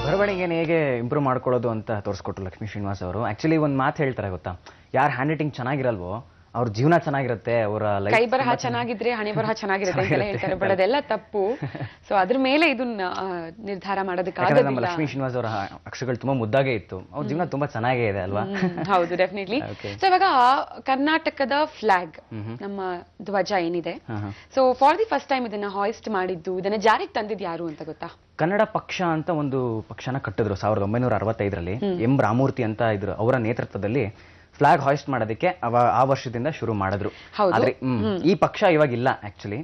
ಬರವಣಿಗೆನ ಹೇಗೆ ಇಂಪ್ರೂವ್ ಮಾಡ್ಕೊಳ್ಳೋದು ಅಂತ ತೋರಿಸ್ಕೊಟ್ರು ಲಕ್ಷ್ಮೀ ಶ್ರೀನಿವಾಸ್ ಅವರು. ಆಕ್ಚುಲಿ ಒಂದು ಮಾತು ಹೇಳ್ತಾರೆ ಗೊತ್ತಾ, ಯಾರು ಹ್ಯಾಂಡ್ ರೈಟಿಂಗ್ ಚೆನ್ನಾಗಿರಲ್ವೋ ಅವ್ರ ಜೀವನ ಚೆನ್ನಾಗಿರುತ್ತೆ, ಅವರ ಕೈ ಬರಹ ಚೆನ್ನಾಗಿದ್ರೆ ಹಣೆ ಬರಹ ಚೆನ್ನಾಗಿರುತ್ತೆ ಅಂತ ಹೇಳ್ತಾರೆ. ಬಟ್ ಅದೆಲ್ಲ ತಪ್ಪು. ಸೊ ಅದ್ರ ಮೇಲೆ ಇದನ್ನ ನಿರ್ಧಾರ ಮಾಡೋದಕ್ಕಾಗಲ್ಲ. ನಮ್ಮ ಲಕ್ಷ್ಮೀ ಶ್ರೀನಿವಾಸ್ ಅವರ ಅಕ್ಷರಗಳು ತುಂಬಾ ಮುದ್ದಾಗೆ ಇತ್ತು, ಅವ್ರ ಜೀವನ ತುಂಬಾ ಚೆನ್ನಾಗೇ ಇದೆ ಅಲ್ವಾ? ಹೌದು, ಡೆಫಿನೆಟ್ಲಿ. ಸೊ ಇವಾಗ ಕರ್ನಾಟಕದ ಫ್ಲಾಗ್, ನಮ್ಮ ಧ್ವಜ ಏನಿದೆ, so for the first time ಇದನ್ನ ಹಾಯಿಸ್ಟ್ ಮಾಡಿದ್ದು, ಇದನ್ನ ಜಾರಿಗೆ ತಂದಿದ್ದು ಯಾರು ಅಂತ ಗೊತ್ತಾ? ಕನ್ನಡ ಪಕ್ಷ ಅಂತ ಒಂದು ಪಕ್ಷನ ಕಟ್ಟಿದ್ರು 1965ರಲ್ಲಿ. ಎಂ ರಾಮೂರ್ತಿ ಅಂತ ಇದ್ರು, ಅವರ ನೇತೃತ್ವದಲ್ಲಿ ಫ್ಲಾಗ್ ಹಾಯಿಸ್ಟ್ ಮಾಡೋದಕ್ಕೆ ಆ ವರ್ಷದಿಂದ ಶುರು ಮಾಡಿದ್ರು. ಆದ್ರೆ ಈ ಪಕ್ಷ ಇವಾಗ ಇಲ್ಲ ಆಕ್ಚುಲಿ,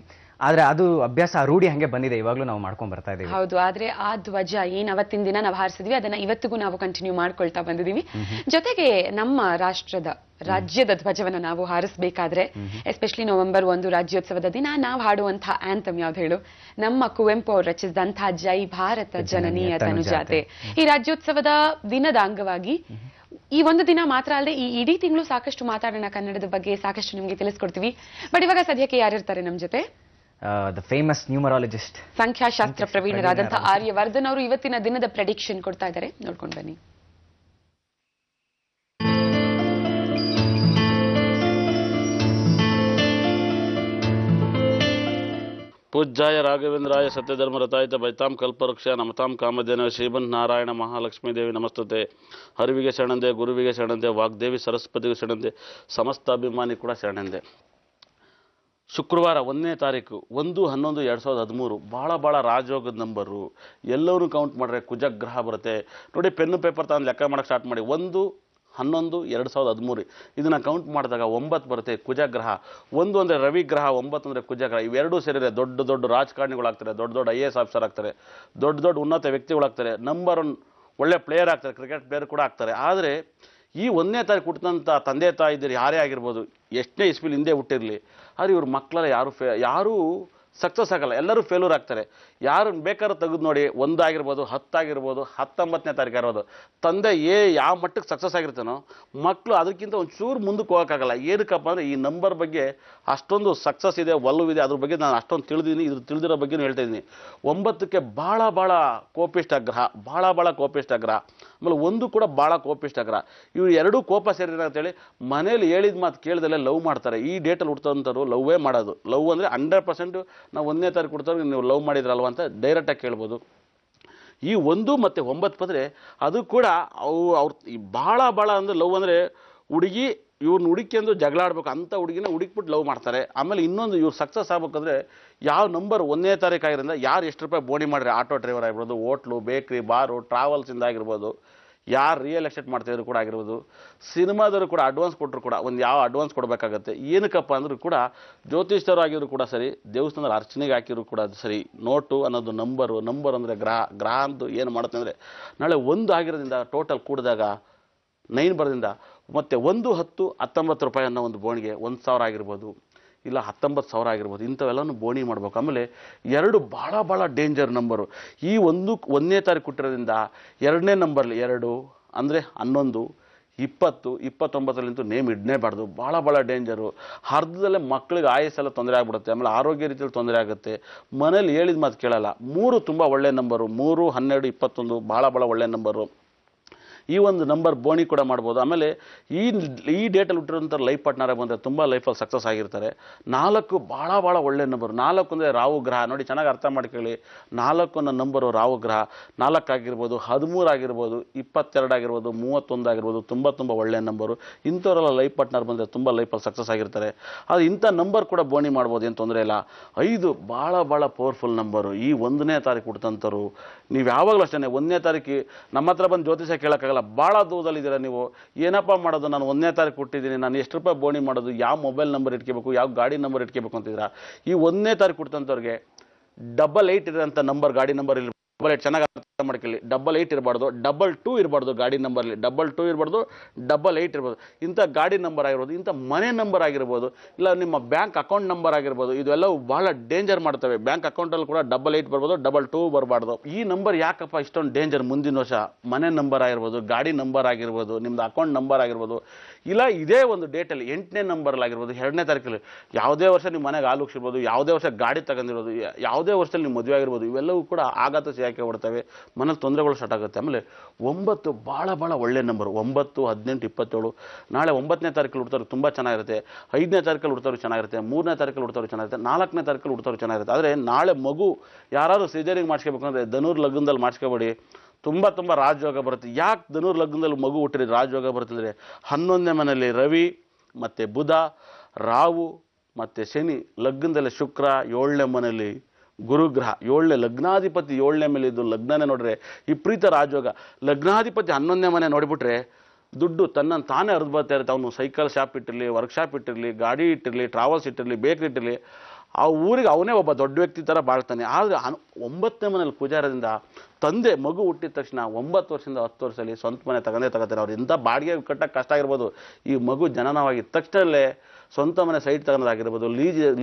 ಆದ್ರೆ ಅದು ಅಭ್ಯಾಸ, ರೂಢಿ ಹಂಗೆ ಬಂದಿದೆ, ಇವಾಗ್ಲೂ ನಾವು ಮಾಡ್ಕೊಂಡ್ ಬರ್ತಾ ಇದೀವಿ. ಹೌದು, ಆದ್ರೆ ಆ ಧ್ವಜ ಏನ್ ಅವತ್ತಿನ ದಿನ ನಾವು ಹಾರಿಸಿದ್ವಿ ಅದನ್ನ ಇವತ್ತಿಗೂ ನಾವು ಕಂಟಿನ್ಯೂ ಮಾಡ್ಕೊಳ್ತಾ ಬಂದಿದೀವಿ. ಜೊತೆಗೆ ನಮ್ಮ ರಾಜ್ಯದ ಧ್ವಜವನ್ನ ನಾವು ಹಾರಿಸಬೇಕಾದ್ರೆ, ಎಸ್ಪೆಷಲಿ ನವೆಂಬರ್ 1 ರಾಜ್ಯೋತ್ಸವದ ದಿನ ನಾವು ಹಾಡುವಂತಹ ಆಂಥಮ್ ಯಾವ್ದು ಹೇಳು? ನಮ್ಮ ಕುವೆಂಪು ಅವರು ರಚಿಸಿದಂತಹ ಜೈ ಭಾರತ ಜನನೀಯ ತನುಜಾತೆ. ಈ ರಾಜ್ಯೋತ್ಸವದ ದಿನದ ಅಂಗವಾಗಿ ಈ ಒಂದು ದಿನ ಮಾತ್ರ ಅಲ್ಲದೆ ಈ ಇಡೀ ತಿಂಗಳು ಸಾಕಷ್ಟು ಮಾತಾಡೋಣ ಕನ್ನಡದ ಬಗ್ಗೆ, ಸಾಕಷ್ಟು ನಿಮ್ಗೆ ತಿಳಿಸ್ಕೊಡ್ತೀವಿ. ಬಟ್ ಇವಾಗ ಸದ್ಯಕ್ಕೆ ಯಾರಿರ್ತಾರೆ ನಮ್ ಜೊತೆ? ದ ಫೇಮಸ್ ನ್ಯೂಮರಾಲಜಿಸ್ಟ್, ಸಂಖ್ಯಾಶಾಸ್ತ್ರ ಪ್ರವೀಣರಾದಂತಹ ಆರ್ಯವರ್ಧನ್ ಅವರು ಇವತ್ತಿನ ದಿನದ ಪ್ರೆಡಿಕ್ಷನ್ ಕೊಡ್ತಾ ಇದ್ದಾರೆ. ನೋಡ್ಕೊಂಡು ಬನ್ನಿ. ಪೂಜ್ಯಾಯ ರಾಘವೇಂದ್ರಾಯ ಸತ್ಯಧರ್ಮರತಾಯಿತ ಬೈತಾಂ ಕಲ್ಪವೃಕ್ಷ ನಮತಾಂ ಕಾಮಧೇನ ಶ್ರೀಮನ್ ನಾರಾಯಣ ಮಹಾಲಕ್ಷ್ಮೀ ದೇವಿ ನಮಸ್ತತೆ. ಹರಿವಿಗೆ ಶರಣಂದೆ, ಗುರುವಿಗೆ ಶರಣಂದೆ, ವಾಗ್ದೇವಿ ಸರಸ್ವತಿಗೆ ಶರಣಂದೆ, ಸಮಸ್ತ ಅಭಿಮಾನಿ ಕೂಡ ಶರಣಂದೆ. ಶುಕ್ರವಾರ 1ನೇ ತಾರೀಕು 1/11/2013 ಭಾಳ ರಾಜಯೋಗದ ನಂಬರು. ಎಲ್ಲರೂ ಕೌಂಟ್ ಮಾಡಿದ್ರೆ ಕುಜಗ್ರಹ ಬರುತ್ತೆ ನೋಡಿ. ಪೆನ್ನು ಪೇಪರ್ ತಗೊಂಡು ಲೆಕ್ಕ ಮಾಡೋಕ್ಕೆ ಸ್ಟಾರ್ಟ್ ಮಾಡಿ. 1/11/2013 ಇದನ್ನು ಕೌಂಟ್ ಮಾಡಿದಾಗ 9 ಬರುತ್ತೆ ಕುಜಗ್ರಹ. 1 ಅಂದರೆ ರವಿ ಗ್ರಹ, 9 ಅಂದರೆ ಕುಜಗ್ರಹ. ಇವೆರಡೂ ಸೇರಿದ್ರೆ ದೊಡ್ಡ ರಾಜಕಾರಣಿಗಳಾಗ್ತಾರೆ, ದೊಡ್ಡ IAS ಆಫೀಸರ್ ಆಗ್ತಾರೆ, ದೊಡ್ಡ ಉನ್ನತ ವ್ಯಕ್ತಿಗಳಾಗ್ತಾರೆ, ನಂಬರ್ 1 ಒಳ್ಳೆ ಪ್ಲೇಯರ್ ಆಗ್ತಾರೆ, ಕ್ರಿಕೆಟ್ ಪ್ಲೇಯರ್ ಕೂಡ ಆಗ್ತಾರೆ. ಆದರೆ ಈ 1ನೇ ತಾರೀಕು ಹುಟ್ಟಿದಂಥ ತಂದೆ ತಾಯಿ ಇದ್ದರೆ ಯಾರೇ ಆಗಿರ್ಬೋದು, ಎಷ್ಟನೇ ಇಸ್ವಿಲ್ ಹಿಂದೆ ಹುಟ್ಟಿರಲಿ, ಆದರೆ ಇವ್ರ ಮಕ್ಕಳೆಲ್ಲ ಯಾರೂ ಸಕ್ಸಸ್ ಆಗಲ್ಲ, ಎಲ್ಲರೂ ಫೇಲ್ಯೂರ್ ಆಗ್ತಾರೆ. ಯಾರು ಬೇಕಾದ್ರೂ ತೆಗೆದು ನೋಡಿ, 1 ಆಗಿರ್ಬೋದು, 10 ಆಗಿರ್ಬೋದು, 19ನೇ ತಾರೀಕು ಇರ್ಬೋದು, ತಂದೆ ಯಾವ ಮಟ್ಟಕ್ಕೆ ಸಕ್ಸಸ್ ಆಗಿರ್ತಾನೋ ಮಕ್ಕಳು ಅದಕ್ಕಿಂತ ಒಂಚೂರು ಮುಂದಕ್ಕೆ ಹೋಗೋಕ್ಕಾಗಲ್ಲ. ಏನಕ್ಕಪ್ಪ ಅಂದರೆ ಈ ನಂಬರ್ ಬಗ್ಗೆ ಅಷ್ಟೊಂದು ಸಕ್ಸಸ್ ಇದೆ, ಒಲವಿದೆ, ಅದ್ರ ಬಗ್ಗೆ ನಾನು ಅಷ್ಟೊಂದು ತಿಳಿದಿದ್ದೀನಿ. ಇದ್ರ ತಿಳಿದಿರೋ ಬಗ್ಗೆ ಹೇಳ್ತಾ ಇದ್ದೀನಿ. 9ಕ್ಕೆ ಭಾಳ ಕೋಪಿಷ್ಟ ಗ್ರಹ, ಭಾಳ ಕೋಪಿಷ್ಟ ಗ್ರಹ. ಆಮೇಲೆ 1 ಕೂಡ ಭಾಳ ಕೋಪಿಷ್ಟ ಗ್ರಹ. ಇವ್ರು ಎರಡೂ ಕೋಪ ಸೇರಿದ್ರೆ ಅಂತೇಳಿ ಮನೇಲಿ ಹೇಳಿದ ಮಾತು ಕೇಳಿದಲ್ಲೇ ಲವ್ ಮಾಡ್ತಾರೆ. ಈ ಡೇಟಲ್ಲಿ ಹುಡ್ತಂಥವ್ರು ಲವ್ವೇ ಮಾಡೋದು. ಲವ್ ಅಂದರೆ 100% ನಾವು 1ನೇ ತಾರೀಕು ಹುಡ್ತವ್ರಿಗೆ ನೀವು ಲವ್ ಮಾಡಿದ್ರಲ್ವ ಅಂತ ಡೈರೆಕ್ಟಾಗಿ ಕೇಳ್ಬೋದು. ಈ 1 ಮತ್ತು 9 ಬಂದರೆ ಅದು ಕೂಡ ಅವ್ರು ಭಾಳ ಅಂದರೆ ಲವ್ ಅಂದರೆ ಹುಡುಗಿ ಇವ್ರನ್ನ ಹುಡುಕಿಂದು ಜಗಳ ಆಡ್ಬೇಕು ಅಂತ ಹುಡುಗಿನ ಹುಡುಕ್ಬಿಟ್ಟು ಲವ್ ಮಾಡ್ತಾರೆ. ಆಮೇಲೆ ಇನ್ನೊಂದು ಇವ್ರು ಸಕ್ಸಸ್ ಆಗ್ಬೇಕಂದ್ರೆ ಯಾವ ನಂಬರ್ 1ನೇ ತಾರೀಕು ಆಗಿರೋದ್ರಿಂದ ಯಾರು ಎಷ್ಟು ರೂಪಾಯಿ ಬೋಣಿ ಮಾಡಿರಿ, ಆಟೋ ಡ್ರೈವರ್ ಆಗಿರ್ಬೋದು, ಹೋಟ್ಲು, ಬೇಕ್ರಿ, ಬಾರು, ಟ್ರಾವೆಲ್ಸಿಂದ ಆಗಿರ್ಬೋದು, ಯಾರು ರಿಯಲ್ ಎಸ್ಟೇಟ್ ಮಾಡ್ತಾಯಿದ್ರು ಕೂಡ ಆಗಿರ್ಬೋದು, ಸಿನಿಮಾದವರು ಕೂಡ ಅಡ್ವಾನ್ಸ್ ಕೊಟ್ಟರು ಕೂಡ ಒಂದು ಯಾವ ಅಡ್ವಾನ್ಸ್ ಕೊಡಬೇಕಾಗತ್ತೆ. ಏನಕ್ಕಪ್ಪ ಅಂದರೂ ಕೂಡ ಜ್ಯೋತಿಷ್ಯರು ಆಗಿದ್ರು ಕೂಡ ಸರಿ, ದೇವಸ್ಥಾನದಲ್ಲಿ ಅರ್ಚನೆಗೆ ಹಾಕಿದ್ರು ಕೂಡ ಸರಿ, ನೋಟು ಅನ್ನೋದು ನಂಬರ್ ಅಂದರೆ ಗ್ರಹ ಅಂತ ಏನು ಮಾಡುತ್ತೆ ಅಂದರೆ ನಾಳೆ 1 ಆಗಿರೋದ್ರಿಂದ ಟೋಟಲ್ ಕೂಡಿದಾಗ 9 ಬರೋದ್ರಿಂದ ಮತ್ತು 1, 10, 19 ರೂಪಾಯಿ ಅನ್ನೋ ಒಂದು ಬೋಣಿಗೆ 1,000 ಆಗಿರ್ಬೋದು, ಇಲ್ಲ 19,000 ಆಗಿರ್ಬೋದು, ಇಂಥವೆಲ್ಲನೂ ಬೋಣಿ ಮಾಡ್ಬೇಕು. ಆಮೇಲೆ 2 ಭಾಳ ಡೇಂಜರ್ ನಂಬರು. ಈ 1ನೇ ತಾರೀಕು ಹುಟ್ಟಿರೋದ್ರಿಂದ 2ನೇ ನಂಬರ್ಲಿ 2 ಅಂದರೆ 11, 20, 29 ನೇಮ್ ಇಡನೇಬಾರ್ದು. ಭಾಳ ಡೇಂಜರು. ಅರ್ಧದಲ್ಲೇ ಮಕ್ಕಳಿಗೆ ಆಯಸ್ಸೆಲ್ಲ ತೊಂದರೆ ಆಗ್ಬಿಡುತ್ತೆ. ಆಮೇಲೆ ಆರೋಗ್ಯ ರೀತಿಯಲ್ಲಿ ತೊಂದರೆ ಆಗುತ್ತೆ. ಮನೇಲಿ ಹೇಳಿದ ಮಾತು ಕೇಳಲ್ಲ. 3 ತುಂಬ ಒಳ್ಳೆ ನಂಬರು. 3, 12, 21 ಭಾಳ ಒಳ್ಳೆ ನಂಬರು. ಈ ಒಂದು ನಂಬರ್ ಬೋಣಿ ಕೂಡ ಮಾಡ್ಬೋದು. ಆಮೇಲೆ ಈ ಡೇಟಲ್ಲಿ ಹುಟ್ಟಿರೋಂಥ ಲೈಫ್ ಪಾರ್ಟ್ನರ್ ಬಂದರೆ ತುಂಬ ಲೈಫಲ್ಲಿ ಸಕ್ಸಸ್ ಆಗಿರ್ತಾರೆ. 4 ಭಾಳ ಒಳ್ಳೆ ನಂಬರು. 4 ಅಂದರೆ ರಾಹು ಗ್ರಹ. ನೋಡಿ, ಚೆನ್ನಾಗಿ ಅರ್ಥ ಮಾಡ್ಕೊಳ್ಳಿ. 4 ಅನ್ನೋ ನಂಬರು ರಾಹು ಗ್ರಹ. 4 ಆಗಿರ್ಬೋದು, 13 ಆಗಿರ್ಬೋದು, 22 ಆಗಿರ್ಬೋದು, 31 ಆಗಿರ್ಬೋದು, ತುಂಬ ಒಳ್ಳೆ ನಂಬರು. ಇಂಥವರೆಲ್ಲ ಲೈಫ್ ಪಾರ್ಟ್ನರ್ ಬಂದರೆ ತುಂಬ ಲೈಫಲ್ಲಿ ಸಕ್ಸಸ್ ಆಗಿರ್ತಾರೆ. ಅದು ಇಂಥ ನಂಬರ್ ಕೂಡ ಬೋಣಿ ಮಾಡ್ಬೋದು, ಏನು ತೊಂದರೆ ಇಲ್ಲ. 5 ಭಾಳ ಪವರ್ಫುಲ್ ನಂಬರು. ಈ 1ನೇ ತಾರೀಕು ಹುಟ್ಟಿದಂಥವ್ರು ನೀವು ಯಾವಾಗಲೂ ಅಷ್ಟೇ 1ನೇ ತಾರೀಕು ನಮ್ಮ ಹತ್ರ ಬಂದು ಜ್ಯೋತಿಷ ಕೇಳೋಕ್ಕಾಗಲ್ಲ. ಭಾಳ ದೂರದಲ್ಲಿದ್ದೀರಾ ನೀವು, ಏನಪ್ಪ ಮಾಡೋದು, ನಾನು 1ನೇ ತಾರೀಕು ಹುಟ್ಟಿದ್ದೀನಿ, ನಾನು ಎಷ್ಟು ರೂಪಾಯಿ ಬೋಣಿ ಮಾಡೋದು, ಯಾವ ಮೊಬೈಲ್ ನಂಬರ್ ಇಟ್ಕೋಬೇಕು, ಯಾವ ಗಾಡಿ ನಂಬರ್ ಇಟ್ಕೋಬೇಕು ಅಂತಿದ್ದೀರಾ. ಈ 1ನೇ ತಾರೀಕು ಹುಟ್ಟಿದಂಥವ್ರಿಗೆ 88 ಇರೋಂಥ ನಂಬರ್, ಗಾಡಿ ನಂಬರ್ ಇಲ್ಲಿ 88 ಚೆನ್ನಾಗಿ ಅರ್ಥ ಮಾಡ್ಕೊಳ್ಳಿ. 88 ಇರಬಾರ್ದು, 22 ಇರಬಾರ್ದು ಗಾಡಿ ನಂಬರ್ಲಿ, 22 ಇರಬಾರ್ದು, 88 ಇರ್ಬೋದು. ಇಂಥ ಗಾಡಿ ನಂಬರ್ ಆಗಿರ್ಬೋದು, ಇಂಥ ಮನೆ ನಂಬರ್ ಆಗಿರ್ಬೋದು, ಇಲ್ಲ ನಿಮ್ಮ ಬ್ಯಾಂಕ್ ಅಕೌಂಟ್ ನಂಬರ್ ಆಗಿರ್ಬೋದು, ಇದೆಲ್ಲವೂ ಭಾಳ ಡೇಂಜರ್ ಮಾಡ್ತವೆ. ಬ್ಯಾಂಕ್ ಅಕೌಂಟಲ್ಲಿ ಕೂಡ 88 ಬರ್ಬೋದು, 22 ಬರಬಾರ್ದು. ಈ ನಂಬರ್ ಯಾಕಪ್ಪ ಇಷ್ಟೊಂದು ಡೇಂಜರ್? ಮುಂದಿನ ವರ್ಷ ಮನೆ ನಂಬರ್ ಆಗಿರ್ಬೋದು, ಗಾಡಿ ನಂಬರ್ ಆಗಿರ್ಬೋದು, ನಿಮ್ಮದು ಅಕೌಂಟ್ ನಂಬರ್ ಆಗಿರ್ಬೋದು, ಇಲ್ಲ ಇದೇ ಒಂದು ಡೇಟಲ್ಲಿ 8ನೇ ನಂಬರಲ್ಲಿ ಆಗಿರ್ಬೋದು, 2ನೇ ತಾರೀಕಲ್ಲಿ ಯಾವುದೇ ವರ್ಷ ನಿಮ್ಮ ಮನೆಗೆ ಹಾಲು ಉಕ್ಸಿರ್ಬೋದು, ಯಾವುದೇ ವರ್ಷ ಗಾಡಿ ತಗೊಂಡಿರೋದು, ಯಾವುದೇ ವರ್ಷದಲ್ಲಿ ನೀವು ಮದುವೆ ಆಗಿರ್ಬೋದು, ಇವೆಲ್ಲವೂ ಕೂಡ ಆಘಾತ ಸಿಗಾಕೆ ಹೊಡ್ತವೆ, ಮನೇಲಿ ತೊಂದರೆಗಳು ಸ್ಟಾರ್ಟ್ ಆಗುತ್ತೆ. ಆಮೇಲೆ 9 ಭಾಳ ಒಳ್ಳೆ ನಂಬರು. 9, 18, 27. ನಾಳೆ 9ನೇ ತಾರೀಕಲ್ಲಿ ಹುಡ್ತವ್ರು ತುಂಬ ಚೆನ್ನಾಗಿರುತ್ತೆ. 5ನೇ ತಾರೀಕಲ್ಲಿ ಹುಡ್ತವ್ರು ಚೆನ್ನಾಗಿರುತ್ತೆ. 3ನೇ ತಾರೀಕಲ್ಲಿ ಹುಡ್ತವ್ರು ಚೆನ್ನಾಗಿರುತ್ತೆ. 4ನೇ ತಾರೀಕಲ್ಲಿ ಹುಡ್ತವ್ರು ಚೆನ್ನಾಗಿರುತ್ತೆ. ಆದರೆ ನಾಳೆ ಮಗು ಯಾರಾದ್ರು ಸಿಜೇರಿಂಗ್ ಮಾಡಿಸ್ಕೋಬೇಕು ಅಂದರೆ ಧನುರ್ ಲಗ್ನದಲ್ಲಿ ಮಾಡಿಸ್ಕೋಬೇಡಿ. ತುಂಬ ರಾಜಯೋಗ ಬರುತ್ತೆ. ಯಾಕೆ ಧನುರ್ ಲಗ್ನದಲ್ಲಿ ಮಗು ಹುಟ್ಟಿದ್ರೆ ರಾಜಯೋಗ ಬರುತ್ತೆ ಅಂದರೆ 11ನೇ ಮನೆಯಲ್ಲಿ ರವಿ ಮತ್ತು ಬುಧ, ರಾಹು ಮತ್ತು ಶನಿ, ಲಗ್ನದಲ್ಲಿ ಶುಕ್ರ, 7ನೇ ಮನೆಯಲ್ಲಿ ಗುರುಗ್ರಹ, 7ನೇ ಲಗ್ನಾಧಿಪತಿ 7ನೇ ಮೇಲೆ ಇದ್ದು ಲಗ್ನನೇ ನೋಡ್ರೆ ವಿಪರೀತ ರಾಜಯೋಗ. ಲಗ್ನಾಧಿಪತಿ 11ನೇ ಮನೆ ನೋಡಿಬಿಟ್ರೆ ದುಡ್ಡು ತನ್ನನ್ನು ತಾನೇ ಹರಿದು ಬರ್ತಾ ಇರುತ್ತೆ. ಅವನು ಸೈಕಲ್ ಶಾಪ್ ಇಟ್ಟಿರಲಿ, ವರ್ಕ್ಶಾಪ್ ಇಟ್ಟಿರಲಿ, ಗಾಡಿ ಇಟ್ಟಿರಲಿ, ಟ್ರಾವೆಲ್ಸ್ ಇಟ್ಟಿರಲಿ, ಬೇಕ್ರಿ ಇಟ್ಟಿರಲಿ, ಆ ಊರಿಗೆ ಅವನೇ ಒಬ್ಬ ದೊಡ್ಡ ವ್ಯಕ್ತಿ ಥರ ಬಾಳ್ತಾನೆ. ಆದರೆ 9ನೇ ಮನೇಲಿ ಕುಜಾರದಿಂದ ತಂದೆ ಮಗು ಹುಟ್ಟಿದ ತಕ್ಷಣ 9 ವರ್ಷದಿಂದ 10 ವರ್ಷದಲ್ಲಿ ಸ್ವಂತ ಮನೆ ತಗೋತಾರೆ. ಅವ್ರು ಎಂಥ ಬಾಡಿಗೆ ಕಟ್ಟಕ್ಕೆ ಕಷ್ಟ ಆಗಿರ್ಬೋದು, ಈ ಮಗು ಜನನವಾಗಿದ್ದ ತಕ್ಷಣದಲ್ಲೇ ಸ್ವಂತ ಮನೆ ಸೈಟ್ ತಗೋದಾಗಿರ್ಬೋದು,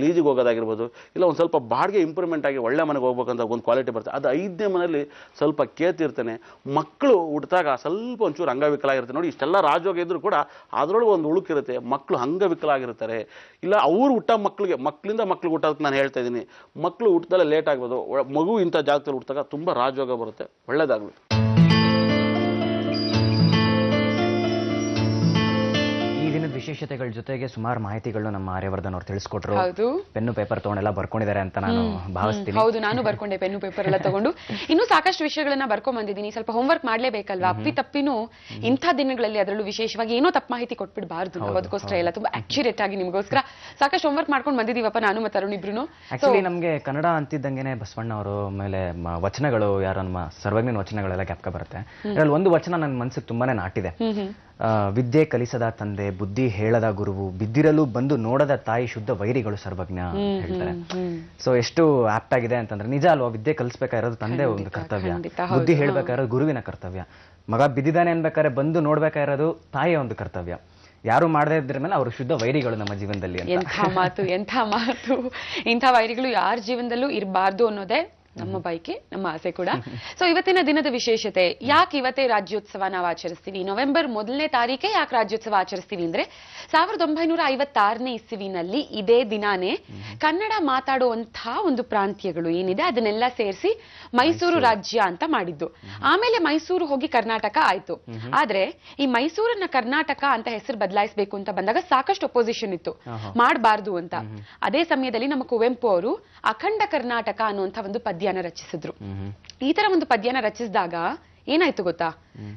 ಲೀಜಿಗೆ ಹೋಗೋದಾಗಿರ್ಬೋದು, ಇಲ್ಲ ಒಂದು ಸ್ವಲ್ಪ ಬಾಡಿಗೆ ಇಂಪ್ರೂವ್ಮೆಂಟ್ ಆಗಿ ಒಳ್ಳೆ ಮನೆಗೆ ಹೋಗ್ಬೇಕಂತ ಒಂದು ಕ್ವಾಲಿಟಿ ಬರುತ್ತೆ. ಅದು 5ನೇ ಮನೆಯಲ್ಲಿ ಸ್ವಲ್ಪ ಕೇತಿರ್ತಾನೆ. ಮಕ್ಕಳು ಹುಟ್ಟಿದಾಗ ಸ್ವಲ್ಪ ಒಂಚೂರು ಅಂಗವಿಕಲ ಆಗಿರುತ್ತೆ. ನೋಡಿ, ಇಷ್ಟೆಲ್ಲ ರಾಜಯೋಗ ಇದ್ದರೂ ಕೂಡ ಅದರೊಳಗೆ ಒಂದು ಉಳುಕಿರುತ್ತೆ. ಮಕ್ಕಳು ಅಂಗವಿಕಲ ಆಗಿರ್ತಾರೆ. ಇಲ್ಲ ಅವ್ರು ಮಕ್ಕಳಿಂದ ಮಕ್ಳಿಗೆ ಹುಟ್ಟೋದಕ್ಕೆ ನಾನು ಹೇಳ್ತಾ ಇದ್ದೀನಿ. ಮಕ್ಕಳು ಹುಟ್ಟಿದಲ್ಲೇ ಲೇಟ್ ಆಗ್ಬೋದು. ಮಗು ಇಂಥ ಜಾಗದಲ್ಲಿ ಹುಟ್ಟಿದಾಗ ತುಂಬ ರಾಜಯೋಗ ಬರುತ್ತೆ. ಒಳ್ಳೆಯದಾಗಲಿ. ಈ ದಿನದ ವಿಶೇಷತೆಗಳ ಜೊತೆಗೆ ಸುಮಾರು ಮಾಹಿತಿಗಳು ನಮ್ಮ ಆರ್ಯವರ್ಧನ್ ಅವ್ರು ತಿಳಿಸ್ಕೊಟ್ರು. ಹೌದು. ಪೆನ್ನು ಪೇಪರ್ ತಗೊಂಡೆಲ್ಲ ಬರ್ಕೊಂಡಿದ್ದಾರೆ ಅಂತ ನಾನು ಭಾವಿಸ್ತೀನಿ. ಹೌದು, ನಾನು ಬರ್ಕೊಂಡೆ ಪೆನ್ನು ಪೇಪರ್ ಎಲ್ಲ ತಗೊಂಡು. ಇನ್ನೂ ಸಾಕಷ್ಟು ವಿಷಯಗಳನ್ನ ಬರ್ಕೊಂಡ್ ಬಂದಿದ್ದೀನಿ. ಸ್ವಲ್ಪ ಹೋಮ್ವರ್ಕ್ ಮಾಡ್ಲೇಬೇಕಲ್ವಾ, ಅಪ್ಪಿ ತಪ್ಪಿನೂ ಇಂಥ ದಿನಗಳಲ್ಲಿ ಅದರಲ್ಲೂ ವಿಶೇಷವಾಗಿ ಏನೋ ತಪ್ಪು ಮಾಹಿತಿ ಕೊಟ್ಬಿಡ್ಬಾರ್ದು. ನಾವು ಅದಕ್ಕೋಸ್ಕರ ಎಲ್ಲ ತುಂಬಾ ಅಕ್ಯುರೇಟ್ ಆಗಿ ನಿಮಗೋಸ್ಕರ ಸಾಕಷ್ಟು ಹೋಮ್ವರ್ಕ್ ಮಾಡ್ಕೊಂಡು ಬಂದಿದೀವಪ್ಪ, ನಾನು ಮತ್ತೆ ಅರುಣ್ ಇಬ್ರು. ಆಕ್ಚುಲಿ ನಮ್ಗೆ ಕನ್ನಡ ಅಂತಿದ್ದಂಗೆನೆ ಬಸವಣ್ಣ ಅವರು ಮೇಲೆ ವಚನಗಳು, ಯಾರೋ ನಮ್ಮ ಸರ್ವಜ್ಞನ ವಚನಗಳೆಲ್ಲ ಜ್ಞಾಪಕ ಬರುತ್ತೆ. ಅದ್ರಲ್ಲಿ ಒಂದು ವಚನ ನನ್ನ ಮನಸ್ಸಿಗೆ ತುಂಬಾನೇ ನಾಟಿದೆ. ವಿದ್ಯೆ ಕಲಿಸದ ತಂದೆ, ಬುದ್ಧಿ ಹೇಳದ ಗುರುವು, ಬಿದ್ದಿರಲು ಬಂದು ನೋಡದ ತಾಯಿ, ಶುದ್ಧ ವೈರಿಗಳು ಸರ್ವಜ್ಞ ಹೇಳ್ತಾರೆ. ಸೊ ಎಷ್ಟು ಆಪ್ಟ್ ಆಗಿದೆ ಅಂತಂದ್ರೆ ನಿಜ ಅಲ್ವಾ. ವಿದ್ಯೆ ಕಲಿಸ್ಬೇಕಾಗಿರೋದು ತಂದೆ ಒಂದು ಕರ್ತವ್ಯ, ಬುದ್ಧಿ ಹೇಳ್ಬೇಕಾಗಿರೋದು ಗುರುವಿನ ಕರ್ತವ್ಯ, ಮಗ ಬಿದ್ದಿದ್ದಾನೆ ಅನ್ಬೇಕಾದ್ರೆ ಬಂದು ನೋಡ್ಬೇಕಾಗಿರೋದು ತಾಯಿಯ ಒಂದು ಕರ್ತವ್ಯ. ಯಾರು ಮಾಡದೇ ಇದ್ರ ಮೇಲೆ ಅವರು ಶುದ್ಧ ವೈರಿಗಳು ನಮ್ಮ ಜೀವನದಲ್ಲಿ. ಎಂಥ ಮಾತು, ಎಂಥ ಮಾತು. ಇಂಥ ವೈರಿಗಳು ಯಾರ ಜೀವನದಲ್ಲೂ ಇರಬಾರ್ದು ಅನ್ನೋದೇ ನಮ್ಮ ಬಯಕೆ, ನಮ್ಮ ಆಸೆ ಕೂಡ. ಸೊ ಇವತ್ತಿನ ದಿನದ ವಿಶೇಷತೆ, ಯಾಕೆ ಇವತ್ತೇ ರಾಜ್ಯೋತ್ಸವ ನಾವು ಆಚರಿಸ್ತೀವಿ, ನವೆಂಬರ್ 1ನೇ ತಾರೀಕೆ ಯಾಕೆ ರಾಜ್ಯೋತ್ಸವ ಆಚರಿಸ್ತೀವಿ ಅಂದ್ರೆ 1956ನೇ ಇಸ್ವಿನಲ್ಲಿ ಇದೇ ದಿನಾನೇ ಕನ್ನಡ ಮಾತಾಡುವಂತಹ ಒಂದು ಪ್ರಾಂತ್ಯಗಳು ಏನಿದೆ ಅದನ್ನೆಲ್ಲ ಸೇರಿಸಿ ಮೈಸೂರು ರಾಜ್ಯ ಅಂತ ಮಾಡಿದ್ದು. ಆಮೇಲೆ ಮೈಸೂರು ಹೋಗಿ ಕರ್ನಾಟಕ ಆಯ್ತು. ಆದ್ರೆ ಈ ಮೈಸೂರನ್ನ ಕರ್ನಾಟಕ ಅಂತ ಹೆಸರು ಬದಲಾಯಿಸಬೇಕು ಅಂತ ಬಂದಾಗ ಸಾಕಷ್ಟು ಅಪೋಸಿಷನ್ ಇತ್ತು, ಮಾಡಬಾರ್ದು ಅಂತ. ಅದೇ ಸಮಯದಲ್ಲಿ ನಮ್ಮ ಕುವೆಂಪು ಅವರು ಅಖಂಡ ಕರ್ನಾಟಕ ಅನ್ನುವಂಥ ಒಂದು ಪದ್ಯನ ರಚಿಸಿದ್ರು. ಈ ತರ ಒಂದು ಪದ್ಯನ ರಚಿಸಿದಾಗ ಏನಾಯ್ತು ಗೊತ್ತಾ,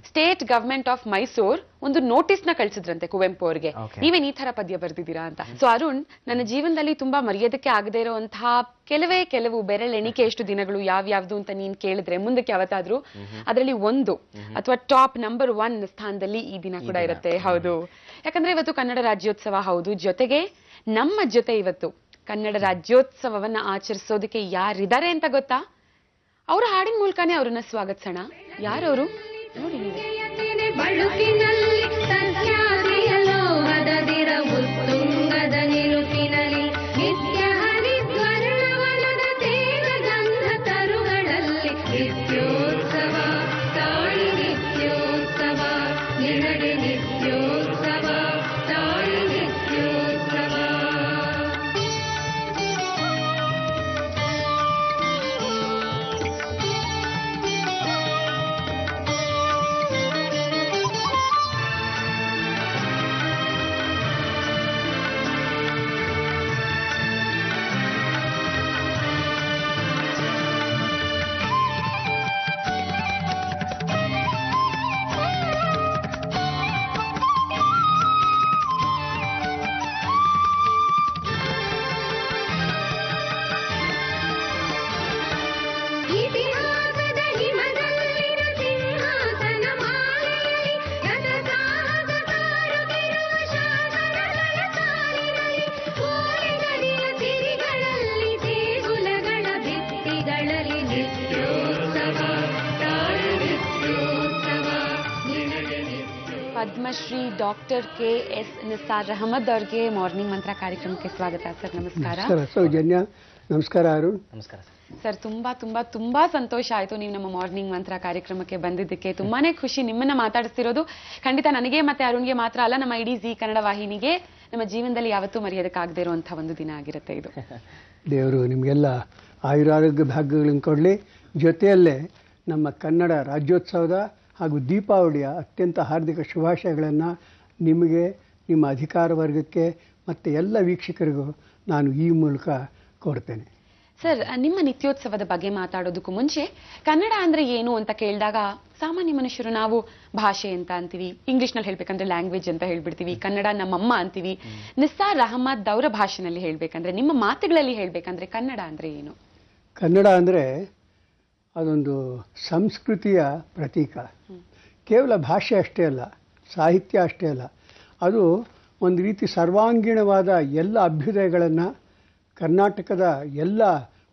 ಸ್ಟೇಟ್ ಗವರ್ಮೆಂಟ್ ಆಫ್ ಮೈಸೂರ್ ಒಂದು ನೋಟಿಸ್ ನ ಕಳಿಸಿದ್ರಂತೆ ಕುವೆಂಪು ಅವರಿಗೆ, ನೀವೇನ್ ಈ ತರ ಪದ್ಯ ಬರ್ದಿದ್ದೀರಾ ಅಂತ. ಸೊ ಅರುಣ್, ನನ್ನ ಜೀವನದಲ್ಲಿ ತುಂಬಾ ಮರೆಯೋದಕ್ಕೆ ಆಗದೆ ಇರುವಂತಹ ಕೆಲವು ಬೆರಳೆಣಿಕೆ ಎಷ್ಟು ದಿನಗಳು ಯಾವ್ಯಾವ್ದು ಅಂತ ನೀನ್ ಕೇಳಿದ್ರೆ ಮುಂದಕ್ಕೆ ಯಾವತ್ತಾದ್ರೂ ಅದರಲ್ಲಿ ಒಂದು ಅಥವಾ ಟಾಪ್ ನಂಬರ್ 1 ಸ್ಥಾನದಲ್ಲಿ ಈ ದಿನ ಕೂಡ ಇರುತ್ತೆ. ಹೌದು, ಯಾಕಂದ್ರೆ ಇವತ್ತು ಕನ್ನಡ ರಾಜ್ಯೋತ್ಸವ. ಹೌದು, ಜೊತೆಗೆ ನಮ್ಮ ಜೊತೆ ಇವತ್ತು ಕನ್ನಡ ರಾಜ್ಯೋತ್ಸವವನ್ನ ಆಚರಿಸೋದಕ್ಕೆ ಯಾರಿದ್ದಾರೆ ಅಂತ ಗೊತ್ತಾ? ಅವರ ಹಾಡಿನ ಮೂಲಕನೇ ಅವ್ರನ್ನ ಸ್ವಾಗತಿಸೋಣ. ಯಾರವರು ನೋಡಿ ನೀವೇ. ಬಳುಕಿನಲ್ಲಿ ಸಹ್ಯಾದ್ರಿಯಲೋಹದದಿರ ಉತ್ತುಂಗದ ನಿಲುಕಿನಲ್ಲಿ ನಿತ್ಯ ಹರಿದ್ವರ್ಣವನದ ತೇಗ ಗಂಧ ತರುಗಳಲ್ಲಿ ನಿತ್ಯೋತ್ಸವ ತಾಯಿ ನಿತ್ಯೋತ್ಸವ, ನಿನಗೆ ನಿತ್ಯೋತ್ಸವ ತಾಯಿ ನಿತ್ಯೋತ್ಸವ. ಇತಿಹಾಸದ ಹಿಮದಲ್ಲಿನ ಸಿಂಹಾಸನ ಮಾಲೆಯಲ್ಲಿ ರಥಸಾಹಸ ಸಾರುತ್ತಿರುವ ಶಾಸನಗಳ ಸಾಲಿನಲ್ಲಿ ಕೋಲಿಗರಿಯ ಸಿರಿಗಳಲ್ಲಿ ದೇಗುಲಗಳ ಭಿತ್ತಿಗಳಲ್ಲಿ ನಿತ್ಯೋತ್ಸವ ತಾಯಿ ನಿತ್ಯೋತ್ಸವ, ನಿನಗೆ ನಿತ್ಯೋತ್ಸವ. ಪದ್ಮಶ್ರೀ ಡಾಕ್ಟರ್ KS ನಿಸಾರ್ ಅಹಮದ್ ಅವ್ರಿಗೆ ಮಾರ್ನಿಂಗ್ ಮಂತ್ರ ಕಾರ್ಯಕ್ರಮಕ್ಕೆ ಸ್ವಾಗತ ಸರ್. ನಮಸ್ಕಾರ. ಸೌಜನ್ಯ. ನಮಸ್ಕಾರ ಅರುಣ್. ನಮಸ್ಕಾರ ಸರ್. ಸರ್, ತುಂಬಾ ತುಂಬಾ ತುಂಬಾ ಸಂತೋಷ ಆಯ್ತು ನೀವು ನಮ್ಮ ಮಾರ್ನಿಂಗ್ ಮಂತ್ರ ಕಾರ್ಯಕ್ರಮಕ್ಕೆ ಬಂದಿದ್ದಕ್ಕೆ. ತುಂಬಾನೇ ಖುಷಿ ನಿಮ್ಮನ್ನ ಮಾತಾಡಿಸ್ತಿರೋದು. ಖಂಡಿತ ನನಗೆ ಮತ್ತೆ ಅರುಣ್ಗೆ ಮಾತ್ರ ಅಲ್ಲ, ನಮ್ಮ ಇಡೀ ಜಿ ಕನ್ನಡ ವಾಹಿನಿಗೆ ನಮ್ಮ ಜೀವನದಲ್ಲಿ ಯಾವತ್ತೂ ಮರೆಯೋದಕ್ಕಾಗದೇ ಇರುವಂತಹ ಒಂದು ದಿನ ಆಗಿರುತ್ತೆ ಇದು. ದೇವರು ನಿಮಗೆಲ್ಲ ಆಯುರಾರೋಗ್ಯ ಭಾಗ್ಯಗಳನ್ನು ಕೊಡಲಿ. ಜೊತೆಯಲ್ಲೇ ನಮ್ಮ ಕನ್ನಡ ರಾಜ್ಯೋತ್ಸವದ ಹಾಗೂ ದೀಪಾವಳಿಯ ಅತ್ಯಂತ ಹಾರ್ದಿಕ ಶುಭಾಶಯಗಳನ್ನು ನಿಮಗೆ, ನಿಮ್ಮ ಅಧಿಕಾರ ವರ್ಗಕ್ಕೆ ಮತ್ತು ಎಲ್ಲ ವೀಕ್ಷಕರಿಗೂ ನಾನು ಈ ಮೂಲಕ ಕೊಡ್ತೇನೆ. ಸರ್, ನಿಮ್ಮ ನಿತ್ಯೋತ್ಸವದ ಬಗ್ಗೆ ಮಾತಾಡೋದಕ್ಕೂ ಮುಂಚೆ ಕನ್ನಡ ಅಂದ್ರೆ ಏನು ಅಂತ ಕೇಳಿದಾಗ ಸಾಮಾನ್ಯ ಮನುಷ್ಯರು ನಾವು ಭಾಷೆ ಅಂತ ಅಂತೀವಿ, ಇಂಗ್ಲಿಷ್ನಲ್ಲಿ ಹೇಳ್ಬೇಕಂದ್ರೆ ಲ್ಯಾಂಗ್ವೇಜ್ ಅಂತ ಹೇಳ್ಬಿಡ್ತೀವಿ, ಕನ್ನಡ ನಮ್ಮಮ್ಮ ಅಂತೀವಿ. ನಿಸಾರ್ ಅಹಮದ್ ಅವರ ಭಾಷೆನಲ್ಲಿ ಹೇಳ್ಬೇಕಂದ್ರೆ, ನಿಮ್ಮ ಮಾತುಗಳಲ್ಲಿ ಹೇಳ್ಬೇಕಂದ್ರೆ ಕನ್ನಡ ಅಂದ್ರೆ ಏನು? ಕನ್ನಡ ಅಂದರೆ ಅದೊಂದು ಸಂಸ್ಕೃತಿಯ ಪ್ರತೀಕ. ಕೇವಲ ಭಾಷೆ ಅಷ್ಟೇ ಅಲ್ಲ, ಸಾಹಿತ್ಯ ಅಷ್ಟೇ ಅಲ್ಲ, ಅದು ಒಂದು ರೀತಿ ಸರ್ವಾಂಗೀಣವಾದ ಎಲ್ಲ ಅಭ್ಯುದಯಗಳನ್ನು, ಕರ್ನಾಟಕದ ಎಲ್ಲ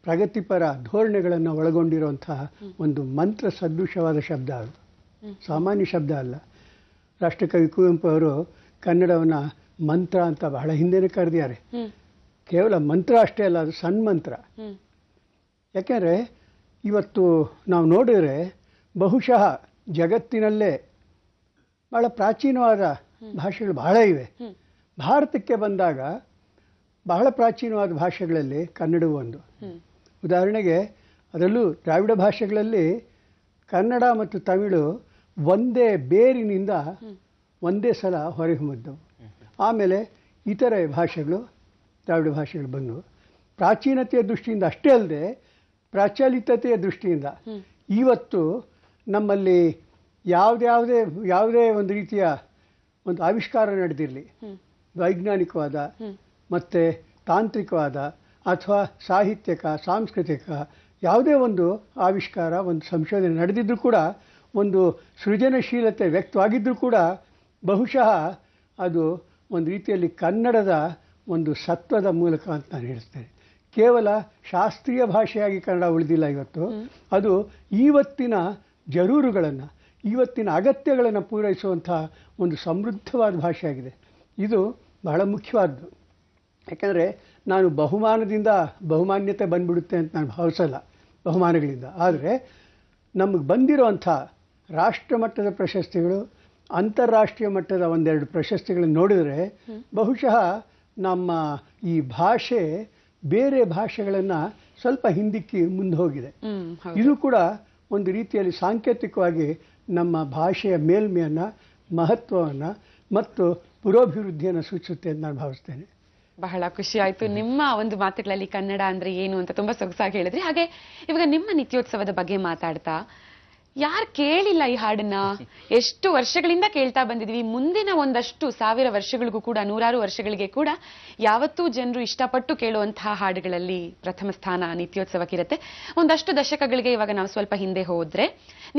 ಪ್ರಗತಿಪರ ಧೋರಣೆಗಳನ್ನು ಒಳಗೊಂಡಿರುವಂತಹ ಒಂದು ಮಂತ್ರ ಸದೃಶವಾದ ಶಬ್ದ. ಅದು ಸಾಮಾನ್ಯ ಶಬ್ದ ಅಲ್ಲ. ರಾಷ್ಟ್ರಕವಿ ಕುವೆಂಪು ಅವರು ಕನ್ನಡವನ್ನು ಮಂತ್ರ ಅಂತ ಬಹಳ ಹಿಂದೆನೇ ಕರೆದಿದ್ದಾರೆ. ಕೇವಲ ಮಂತ್ರ ಅಷ್ಟೇ ಅಲ್ಲ, ಅದು ಸನ್ಮಂತ್ರ. ಯಾಕೆಂದರೆ ಇವತ್ತು ನಾವು ನೋಡಿದರೆ ಬಹುಶಃ ಜಗತ್ತಿನಲ್ಲೇ ಬಹಳ ಪ್ರಾಚೀನವಾದ ಭಾಷೆಗಳು ಬಹಳ ಇವೆ. ಭಾರತಕ್ಕೆ ಬಂದಾಗ ಬಹಳ ಪ್ರಾಚೀನವಾದ ಭಾಷೆಗಳಲ್ಲಿ ಕನ್ನಡವೂ ಒಂದು. ಉದಾಹರಣೆಗೆ ಅದರಲ್ಲೂ ದ್ರಾವಿಡ ಭಾಷೆಗಳಲ್ಲಿ ಕನ್ನಡ ಮತ್ತು ತಮಿಳು ಒಂದೇ ಬೇರಿನಿಂದ ಒಂದೇ ಸಲ ಹೊರಹೊಮ್ಮಿದ್ದವು. ಆಮೇಲೆ ಇತರೆ ಭಾಷೆಗಳು ದ್ರಾವಿಡ ಭಾಷೆಗಳು ಬಂದವು. ಪ್ರಾಚೀನತೆಯ ದೃಷ್ಟಿಯಿಂದ ಅಷ್ಟೇ ಅಲ್ಲದೆ ಪ್ರಚಲಿತತೆಯ ದೃಷ್ಟಿಯಿಂದ ಇವತ್ತು ನಮ್ಮಲ್ಲಿ ಯಾವುದೇ ಒಂದು ರೀತಿಯ ಒಂದು ಆವಿಷ್ಕಾರ ನಡೆದಿರಲಿ, ವೈಜ್ಞಾನಿಕವಾದ ಮತ್ತು ತಾಂತ್ರಿಕವಾದ ಅಥವಾ ಸಾಹಿತ್ಯಿಕ ಸಾಂಸ್ಕೃತಿಕ ಯಾವುದೇ ಒಂದು ಆವಿಷ್ಕಾರ ಒಂದು ಸಂಶೋಧನೆ ನಡೆದಿದ್ದರೂ ಕೂಡ, ಒಂದು ಸೃಜನಶೀಲತೆ ವ್ಯಕ್ತವಾಗಿದ್ದರೂ ಕೂಡ ಬಹುಶಃ ಅದು ಒಂದು ರೀತಿಯಲ್ಲಿ ಕನ್ನಡದ ಒಂದು ಸತ್ವದ ಮೂಲಕ ಅಂತ ನಾನು ಹೇಳ್ತೇನೆ. ಕೇವಲ ಶಾಸ್ತ್ರೀಯ ಭಾಷೆಯಾಗಿ ಕನ್ನಡ ಉಳಿದಿಲ್ಲ ಇವತ್ತು, ಅದು ಇವತ್ತಿನ ಜರೂರುಗಳನ್ನು ಇವತ್ತಿನ ಅಗತ್ಯಗಳನ್ನು ಪೂರೈಸುವಂಥ ಒಂದು ಸಮೃದ್ಧವಾದ ಭಾಷೆಯಾಗಿದೆ. ಇದು ಬಹಳ ಮುಖ್ಯವಾದ್ದು. ಯಾಕಂದರೆ ನಾನು ಬಹುಮಾನ್ಯತೆ ಬಂದ್ಬಿಡುತ್ತೆ ಅಂತ ನಾನು ಭಾವಿಸಲ್ಲ ಬಹುಮಾನಗಳಿಂದ. ಆದರೆ ನಮಗೆ ಬಂದಿರೋವಂಥ ರಾಷ್ಟ್ರಮಟ್ಟದ ಪ್ರಶಸ್ತಿಗಳು, ಅಂತಾರಾಷ್ಟ್ರೀಯ ಮಟ್ಟದ ಒಂದೆರಡು ಪ್ರಶಸ್ತಿಗಳನ್ನು ನೋಡಿದರೆ ಬಹುಶಃ ನಮ್ಮ ಈ ಭಾಷೆ ಬೇರೆ ಭಾಷೆಗಳನ್ನು ಸ್ವಲ್ಪ ಹಿಂದಿಕ್ಕಿ ಮುಂದೆ ಹೋಗಿದೆ. ಇದು ಕೂಡ ಒಂದು ರೀತಿಯಲ್ಲಿ ಸಾಂಕೇತಿಕವಾಗಿ ನಮ್ಮ ಭಾಷೆಯ ಮೇಲ್ಮೆಯನ್ನು, ಮಹತ್ವವನ್ನು ಮತ್ತು ಪುರೋಭಿವೃದ್ಧಿಯನ್ನು ಸೂಚಿಸುತ್ತೆ ಅಂತ ನಾನು ಭಾವಿಸ್ತೇನೆ. ಬಹಳ ಖುಷಿ ಆಯ್ತು ನಿಮ್ಮ ಒಂದು ಮಾತುಗಳಲ್ಲಿ ಕನ್ನಡ ಅಂದ್ರೆ ಏನು ಅಂತ ತುಂಬಾ ಸೊಗಸಾಗಿ ಹೇಳಿದ್ರಿ. ಹಾಗೆ ಇವಾಗ ನಿಮ್ಮ ನಿತ್ಯೋತ್ಸವದ ಬಗ್ಗೆ ಮಾತಾಡ್ತಾ, ಯಾರು ಕೇಳಿಲ್ಲ ಈ ಹಾಡನ್ನ? ಎಷ್ಟು ವರ್ಷಗಳಿಂದ ಕೇಳ್ತಾ ಬಂದಿದ್ವಿ. ಮುಂದಿನ ಒಂದಷ್ಟು ಸಾವಿರ ವರ್ಷಗಳಿಗೂ ಕೂಡ, ನೂರಾರು ವರ್ಷಗಳಿಗೆ ಕೂಡ ಯಾವತ್ತೂ ಜನರು ಇಷ್ಟಪಟ್ಟು ಕೇಳುವಂತಹ ಹಾಡುಗಳಲ್ಲಿ ಪ್ರಥಮ ಸ್ಥಾನ ನಿತ್ಯೋತ್ಸವಕ್ಕಿರುತ್ತೆ. ಒಂದಷ್ಟು ದಶಕಗಳಿಗೆ ಇವಾಗ ನಾವು ಸ್ವಲ್ಪ ಹಿಂದೆ ಹೋದ್ರೆ,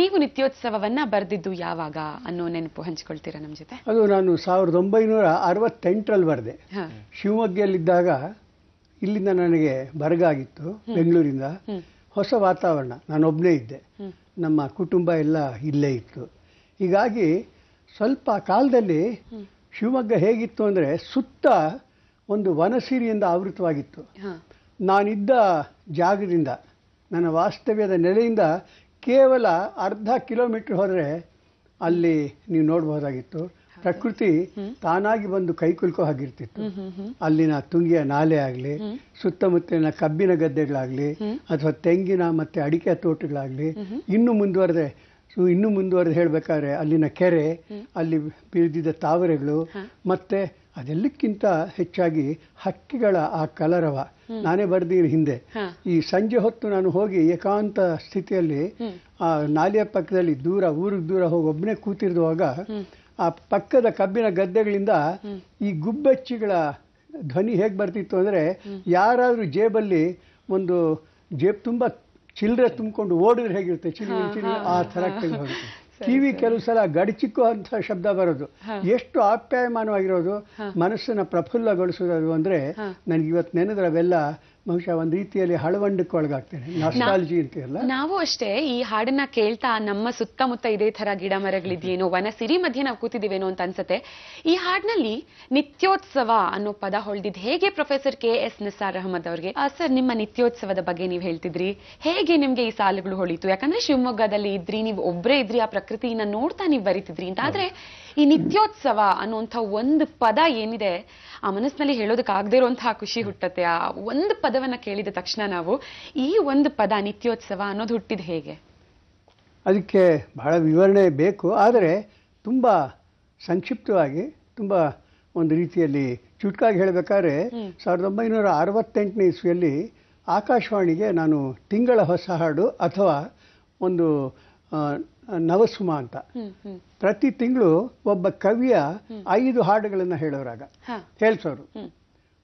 ನೀವು ನಿತ್ಯೋತ್ಸವವನ್ನ ಬರೆದಿದ್ದು ಯಾವಾಗ ಅನ್ನೋ ನೆನಪು ಹಂಚಿಕೊಳ್ತೀರಾ ನಮ್ಮ ಜೊತೆ? ಅದು ನಾನು 1968ರಲ್ಲಿ ಬರೆದೆ. ಶಿವಮೊಗ್ಗದಲ್ಲಿದ್ದಾಗ ಇಲ್ಲಿಂದ ನನಗೆ ಬರಗಾಗಿತ್ತು. ಬೆಂಗಳೂರಿಂದ ಹೊಸ ವಾತಾವರಣ, ನಾನೊಬ್ಬನೇ ಇದ್ದೆ, ನಮ್ಮ ಕುಟುಂಬ ಎಲ್ಲ ಇಲ್ಲೇ ಇತ್ತು. ಹೀಗಾಗಿ ಸ್ವಲ್ಪ ಕಾಲದಲ್ಲಿ ಶಿವಮೊಗ್ಗ ಹೇಗಿತ್ತು ಅಂದರೆ ಸುತ್ತ ಒಂದು ವನಸಿರಿಯಿಂದ ಆವೃತವಾಗಿತ್ತು. ನಾನಿದ್ದ ಜಾಗದಿಂದ, ನನ್ನ ವಾಸ್ತವ್ಯದ ನೆಲೆಯಿಂದ ಕೇವಲ ಅರ್ಧ ಕಿಲೋಮೀಟರ್ ಹೋದರೆ ಅಲ್ಲಿ ನೀವು ನೋಡ್ಬೋದಾಗಿತ್ತು. ಪ್ರಕೃತಿ ತಾನಾಗಿ ಬಂದು ಕೈಕುಲ್ಕೋ ಹಾಗಿರ್ತಿತ್ತು. ಅಲ್ಲಿನ ತುಂಗಿಯ ನಾಲೆ ಆಗಲಿ, ಸುತ್ತಮುತ್ತಲಿನ ಕಬ್ಬಿನ ಗದ್ದೆಗಳಾಗಲಿ, ಅಥವಾ ತೆಂಗಿನ ಮತ್ತು ಅಡಿಕೆ ತೋಟಗಳಾಗಲಿ, ಇನ್ನೂ ಮುಂದುವರೆದು ಹೇಳಬೇಕಾದ್ರೆ ಅಲ್ಲಿನ ಕೆರೆ, ಅಲ್ಲಿ ಬಿಳಿದಿದ್ದ ತಾವರೆಗಳು, ಮತ್ತೆ ಅದೆಲ್ಲಕ್ಕಿಂತ ಹೆಚ್ಚಾಗಿ ಹಕ್ಕಿಗಳ ಆ ಕಲರವ. ನಾನೇ ಬರ್ದೀನಿ ಹಿಂದೆ. ಈ ಸಂಜೆ ಹೊತ್ತು ನಾನು ಹೋಗಿ ಏಕಾಂತ ಸ್ಥಿತಿಯಲ್ಲಿ ಆ ನಾಲೆಯ ಪಕ್ಕದಲ್ಲಿ ಊರಿಗೆ ದೂರ ಹೋಗಿ ಒಬ್ಬನೇ ಕೂತಿರುವಾಗ ಆ ಪಕ್ಕದ ಕಬ್ಬಿನ ಗದ್ದೆಗಳಿಂದ ಈ ಗುಬ್ಬಚ್ಚಿಗಳ ಧ್ವನಿ ಹೇಗೆ ಬರ್ತಿತ್ತು ಅಂದರೆ, ಯಾರಾದರೂ ಜೇಬಲ್ಲಿ ಒಂದು ಜೇಬ್ ತುಂಬ ಚಿಲ್ಲರೆ ತುಂಬಿಕೊಂಡು ಓಡಿದ್ರೆ ಹೇಗಿರುತ್ತೆ, ಚಿಲ್ಲಿ ಆ ಥರ ಹೋಗುತ್ತೆ. ಕಿವಿ ಕೆಲವು ಸಲ ಗಡಚಿಕ್ಕೋ ಅಂತ ಶಬ್ದ ಬರೋದು, ಎಷ್ಟು ಆಪ್ಯಾಯಮಾನವಾಗಿರೋದು, ಮನಸ್ಸನ್ನು ಪ್ರಫುಲ್ಲಗೊಳಿಸೋದು ಅಂದರೆ ನನಗೆ ಇವತ್ತು ನೆನೆದ್ರೆ ಅವೆಲ್ಲ ಬಹುಶಃ ಒಂದು ರೀತಿಯಲ್ಲಿ ಹಳವಂಡಕ್ಕೆ ಒಳಗಾಗ್ತೇನೆ. ನಾಸ್ಟಾಲಜಿ ಅಂತೀರಲ್ಲ, ನಾವು ಅಷ್ಟೇ ಈ ಹಾಡನ್ನ ಕೇಳ್ತಾ ನಮ್ಮ ಸುತ್ತಮುತ್ತ ಇದೇ ತರ ಗಿಡ ಮರಗಳಿದೆಯೇನೋ, ವನ ಸಿರಿ ಮಧ್ಯೆ ನಾವು ಕೂತಿದ್ದೀವೇನೋ ಅಂತ ಅನ್ಸುತ್ತೆ. ಈ ಹಾಡಿನಲ್ಲಿ ನಿತ್ಯೋತ್ಸವ ಅನ್ನೋ ಪದ ಹೊಳ್ದಿದ್ ಹೇಗೆ ಪ್ರೊಫೆಸರ್ KS ನಿಸಾರ್ ಅಹಮದ್ ಅವ್ರಿಗೆ? ಸರ್, ನಿಮ್ಮ ನಿತ್ಯೋತ್ಸವದ ಬಗ್ಗೆ ನೀವು ಹೇಳ್ತಿದ್ರಿ, ಹೇಗೆ ನಿಮ್ಗೆ ಈ ಸಾಲುಗಳು ಹೊಳಿತು? ಯಾಕಂದ್ರೆ ಶಿವಮೊಗ್ಗದಲ್ಲಿ ಇದ್ರಿ, ನೀವು ಒಬ್ಬರೇ ಇದ್ರಿ, ಆ ಪ್ರಕೃತಿಯನ್ನ ನೋಡ್ತಾ ನೀವು ಬರೀತಿದ್ರಿ ಅಂತ. ಆದ್ರೆ ಈ ನಿತ್ಯೋತ್ಸವ ಅನ್ನುವಂಥ ಒಂದು ಪದ ಏನಿದೆ, ಆ ಮನಸ್ಸಿನಲ್ಲಿ ಹೇಳೋದಕ್ಕಾಗದೇ ಇರುವಂತಹ ಖುಷಿ ಹುಟ್ಟತ್ತೆ. ಆ ಒಂದು ಪದವನ್ನ ಕೇಳಿದ ತಕ್ಷಣ ನಾವು, ಈ ಒಂದು ಪದ ನಿತ್ಯೋತ್ಸವ ಅನ್ನೋದು ಹುಟ್ಟಿದ ಹೇಗೆ? ಅದಕ್ಕೆ ಬಹಳ ವಿವರಣೆ ಬೇಕು. ಆದರೆ ತುಂಬ ಸಂಕ್ಷಿಪ್ತವಾಗಿ, ತುಂಬ ಒಂದು ರೀತಿಯಲ್ಲಿ ಚುಟ್ಕಾಗಿ ಹೇಳಬೇಕಾದ್ರೆ 1968ನೇ ಇಸ್ವಿಯಲ್ಲಿ ಆಕಾಶವಾಣಿಗೆ ನಾನು ತಿಂಗಳ ಹೊಸ ಹಾಡು ಅಥವಾ ಒಂದು ನವಸುಮ ಅಂತ ಪ್ರತಿ ತಿಂಗಳು ಒಬ್ಬ ಕವಿಯ 5 ಹಾಡುಗಳನ್ನು ಹೇಳೋರಾಗ ಹೇಳ್ಸೋರು,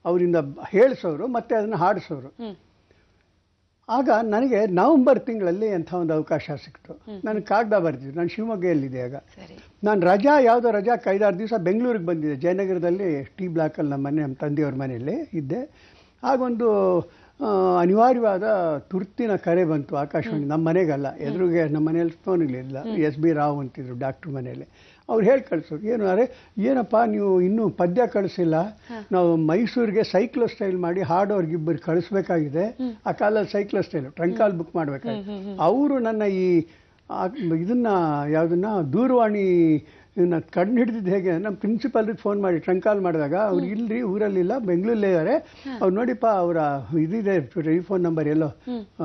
ಅವರಿಂದ ಹೇಳಿಸೋರು ಮತ್ತೆ ಅದನ್ನು ಹಾಡಿಸೋರು. ಆಗ ನನಗೆ ನವೆಂಬರ್ ತಿಂಗಳಲ್ಲಿ ಅಂಥ ಒಂದು ಅವಕಾಶ ಸಿಕ್ತು. ನನಗೆ ಕಾಗದ ಬರ್ತಿದ್ದೆ, ನಾನು ಶಿವಮೊಗ್ಗದಲ್ಲಿದ್ದೆ ಆಗ. ನಾನು ಯಾವುದೋ ರಜಾಕ್ಕೆ 5-6 ದಿವಸ ಬೆಂಗಳೂರಿಗೆ ಬಂದಿದ್ದೆ. ಜಯನಗರದಲ್ಲಿ ಟಿ ಬ್ಲಾಕಲ್ಲಿ ನಮ್ಮ ತಂದೆಯವ್ರ ಮನೆಯಲ್ಲೇ ಇದ್ದೆ. ಆಗೊಂದು ಅನಿವಾರ್ಯವಾದ ತುರ್ತಿನ ಕರೆ ಬಂತು ಆಕಾಶವಾಣಿ. ನಮ್ಮ ಮನೆಗಲ್ಲ, ಎದುರಿಗೆ ನಮ್ಮ ಮನೇಲಿ ಫೋನ್ಗಳಿಲ್ಲ. SB ರಾವ್ ಅಂತಿದ್ರು ಡಾಕ್ಟ್ರ್ ಮನೆಯಲ್ಲಿ. ಅವ್ರು ಹೇಳಿ ಕಳಿಸೋರು, ಏನಪ್ಪ ನೀವು ಇನ್ನೂ ಪದ್ಯ ಕಳಿಸಿಲ್ಲ, ನಾವು ಮೈಸೂರಿಗೆ ಸೈಕ್ಲೋ ಸ್ಟೈಲ್ ಮಾಡಿ ಹಾಡೋರ್ಗಿಬ್ಬರು ಕಳಿಸ್ಬೇಕಾಗಿದೆ. ಆ ಕಾಲದಲ್ಲಿ ಸೈಕ್ಲೋ ಸ್ಟೈಲು ಟ್ರಂಕಾಲ್ ಬುಕ್ ಮಾಡ್ಬೇಕಾಗಿದೆ. ಅವರು ನನ್ನ ಯಾವುದನ್ನ ದೂರವಾಣಿ ಕಣ್ಣು ಹಿಡಿದಿದ್ದು ಹೇಗೆ, ನಮ್ಮ ಪ್ರಿನ್ಸಿಪಾಲ್ರಿಗೆ ಫೋನ್ ಮಾಡಿ ಟ್ರಂಕಾಲ್ ಮಾಡಿದಾಗ ಅವ್ರು ಇಲ್ರಿ, ಊರಲ್ಲಿಲ್ಲ, ಬೆಂಗಳೂರಲ್ಲೇ ಇದ್ದಾರೆ, ಅವ್ರು ನೋಡಿಪ್ಪ ಅವರ ಇದಿದೆ ಟೆಲಿಫೋನ್ ನಂಬರ್ ಎಲ್ಲೋ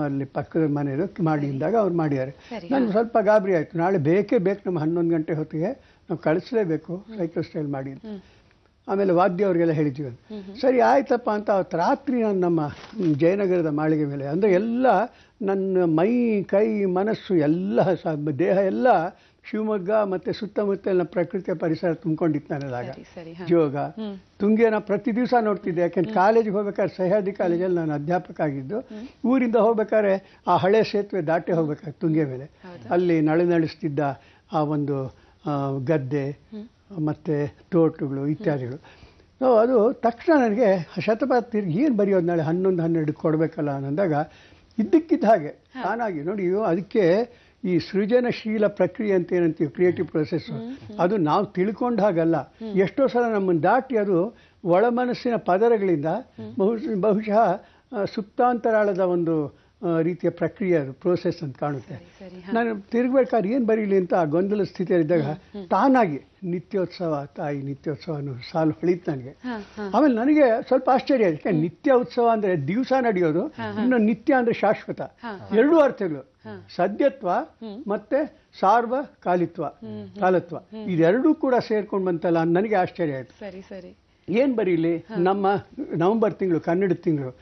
ಅಲ್ಲಿ ಪಕ್ಕದ ಮನೆಯದು ಮಾಡಿ ಅಂದಾಗ ಅವ್ರು ಮಾಡಿದ್ದಾರೆ. ನನಗೆ ಸ್ವಲ್ಪ ಗಾಬರಿ ಆಯಿತು. ನಾಳೆ ಬೇಕೇ ಬೇಕು, ನಮ್ಮ 11 ಗಂಟೆ ಹೊತ್ತಿಗೆ ನಾವು ಕಳಿಸ್ಲೇಬೇಕು ಸೈಕ್ಲೋ ಸ್ಟೈಲ್ ಮಾಡಿ. ಆಮೇಲೆ ವಾದ್ಯ ಅವ್ರಿಗೆಲ್ಲ ಹೇಳಿದ್ವಿ. ಸರಿ ಆಯ್ತಪ್ಪ ಅಂತ ಅವತ್ತು ರಾತ್ರಿ ನಾನು ನಮ್ಮ ಜಯನಗರದ ಮಾಳಿಗೆ ಮೇಲೆ, ಅಂದರೆ ಎಲ್ಲ ನನ್ನ ಮೈ ಕೈ ಮನಸ್ಸು ಎಲ್ಲ ದೇಹ ಎಲ್ಲ ಶಿವಮೊಗ್ಗ ಮತ್ತು ಸುತ್ತಮುತ್ತಲಿನ ಪ್ರಕೃತಿಯ ಪರಿಸರ ತುಂಬಿಕೊಂಡಿತ್ತು ನನ್ನದಾಗ. ಸರಿ, ಜೋಗ ತುಂಗೆನ ಪ್ರತಿ ದಿವಸ ನೋಡ್ತಿದ್ದೆ. ಯಾಕೆಂದ್ರೆ ಕಾಲೇಜಿಗೆ ಹೋಗ್ಬೇಕಾದ್ರೆ ಸಹ್ಯಾದ್ರಿ ಕಾಲೇಜಲ್ಲಿ ನಾನು ಅಧ್ಯಾಪಕ ಆಗಿದ್ದು. ಊರಿಂದ ಹೋಗ್ಬೇಕಾದ್ರೆ ಆ ಹಳೆ ಸೇತುವೆ ದಾಟಿ ಹೋಗ್ಬೇಕಾದ್ರೆ ತುಂಗೆ ಮೇಲೆ ಅಲ್ಲಿ ನಡೆಸ್ತಿದ್ದ ಆ ಒಂದು ಗದ್ದೆ ಮತ್ತು ತೋಟಗಳು ಇತ್ಯಾದಿಗಳು. ಅದು ತಕ್ಷಣ ನನಗೆ ಶತಪಥ ತಿರುಗಿ ಏನು ಬರೆಯೋದು ನಾಳೆ 11-12 ಕೊಡಬೇಕಲ್ಲ ಅಂದಾಗ ಇದ್ದಕ್ಕಿದ್ದ ಹಾಗೆ ತಾನಾಗಿ ನೋಡಿ, ಅದಕ್ಕೆ ಈ ಸೃಜನಶೀಲ ಪ್ರಕ್ರಿಯೆ ಅಂತ ಏನಂತೀವಿ, ಕ್ರಿಯೇಟಿವ್ ಪ್ರೊಸೆಸ್, ಅದು ನಾವು ತಿಳ್ಕೊಂಡ ಹಾಗಲ್ಲ. ಎಷ್ಟೋ ಸಲ ನಮ್ಮನ್ನು ದಾಟಿ ಅದು ಒಳ ಮನಸ್ಸಿನ ಪದರಗಳಿಂದ ಬಹುಶಃ ಸುಪ್ತಾಂತರಾಳದ ಒಂದು ರೀತಿಯ ಪ್ರಕ್ರಿಯೆ, ಅದು ಪ್ರೋಸೆಸ್ ಅಂತ ಕಾಣುತ್ತೆ. ನಾನು ತಿರುಗಬೇಕಾದ್ರೆ ಏನು ಬರೀಲಿ ಅಂತ ಗೊಂದಲ ಸ್ಥಿತಿಯಲ್ಲಿದ್ದಾಗ ತಾನಾಗಿ ನಿತ್ಯೋತ್ಸವ ತಾಯಿ ನಿತ್ಯೋತ್ಸವ ಅನ್ನೋ ಸಾಲು ಹೊಳೀತು ನನಗೆ. ಆಮೇಲೆ ನನಗೆ ಸ್ವಲ್ಪ ಆಶ್ಚರ್ಯ ಆಯ್ತು. ನಿತ್ಯ ಉತ್ಸವ ಅಂದರೆ ದಿವಸ ನಡೆಯೋದು, ಇನ್ನು ನಿತ್ಯ ಅಂದರೆ ಶಾಶ್ವತ. ಎರಡೂ ಅರ್ಥಗಳು, ಸದ್ಯತ್ವ ಮತ್ತೆ ಸಾರ್ವಕಾಲಿತ್ವ ಕಾಲತ್ವ, ಇದೆರಡೂ ಕೂಡ ಸೇರ್ಕೊಂಡು ಬಂತಲ್ಲ ನನಗೆ ಆಶ್ಚರ್ಯ ಆಯ್ತು. ಸರಿ ಸರಿ, ಏನು ಬರೀಲಿ? ನಮ್ಮ ನವೆಂಬರ್ ತಿಂಗಳು ಕನ್ನಡದ ತಿಂಗಳು,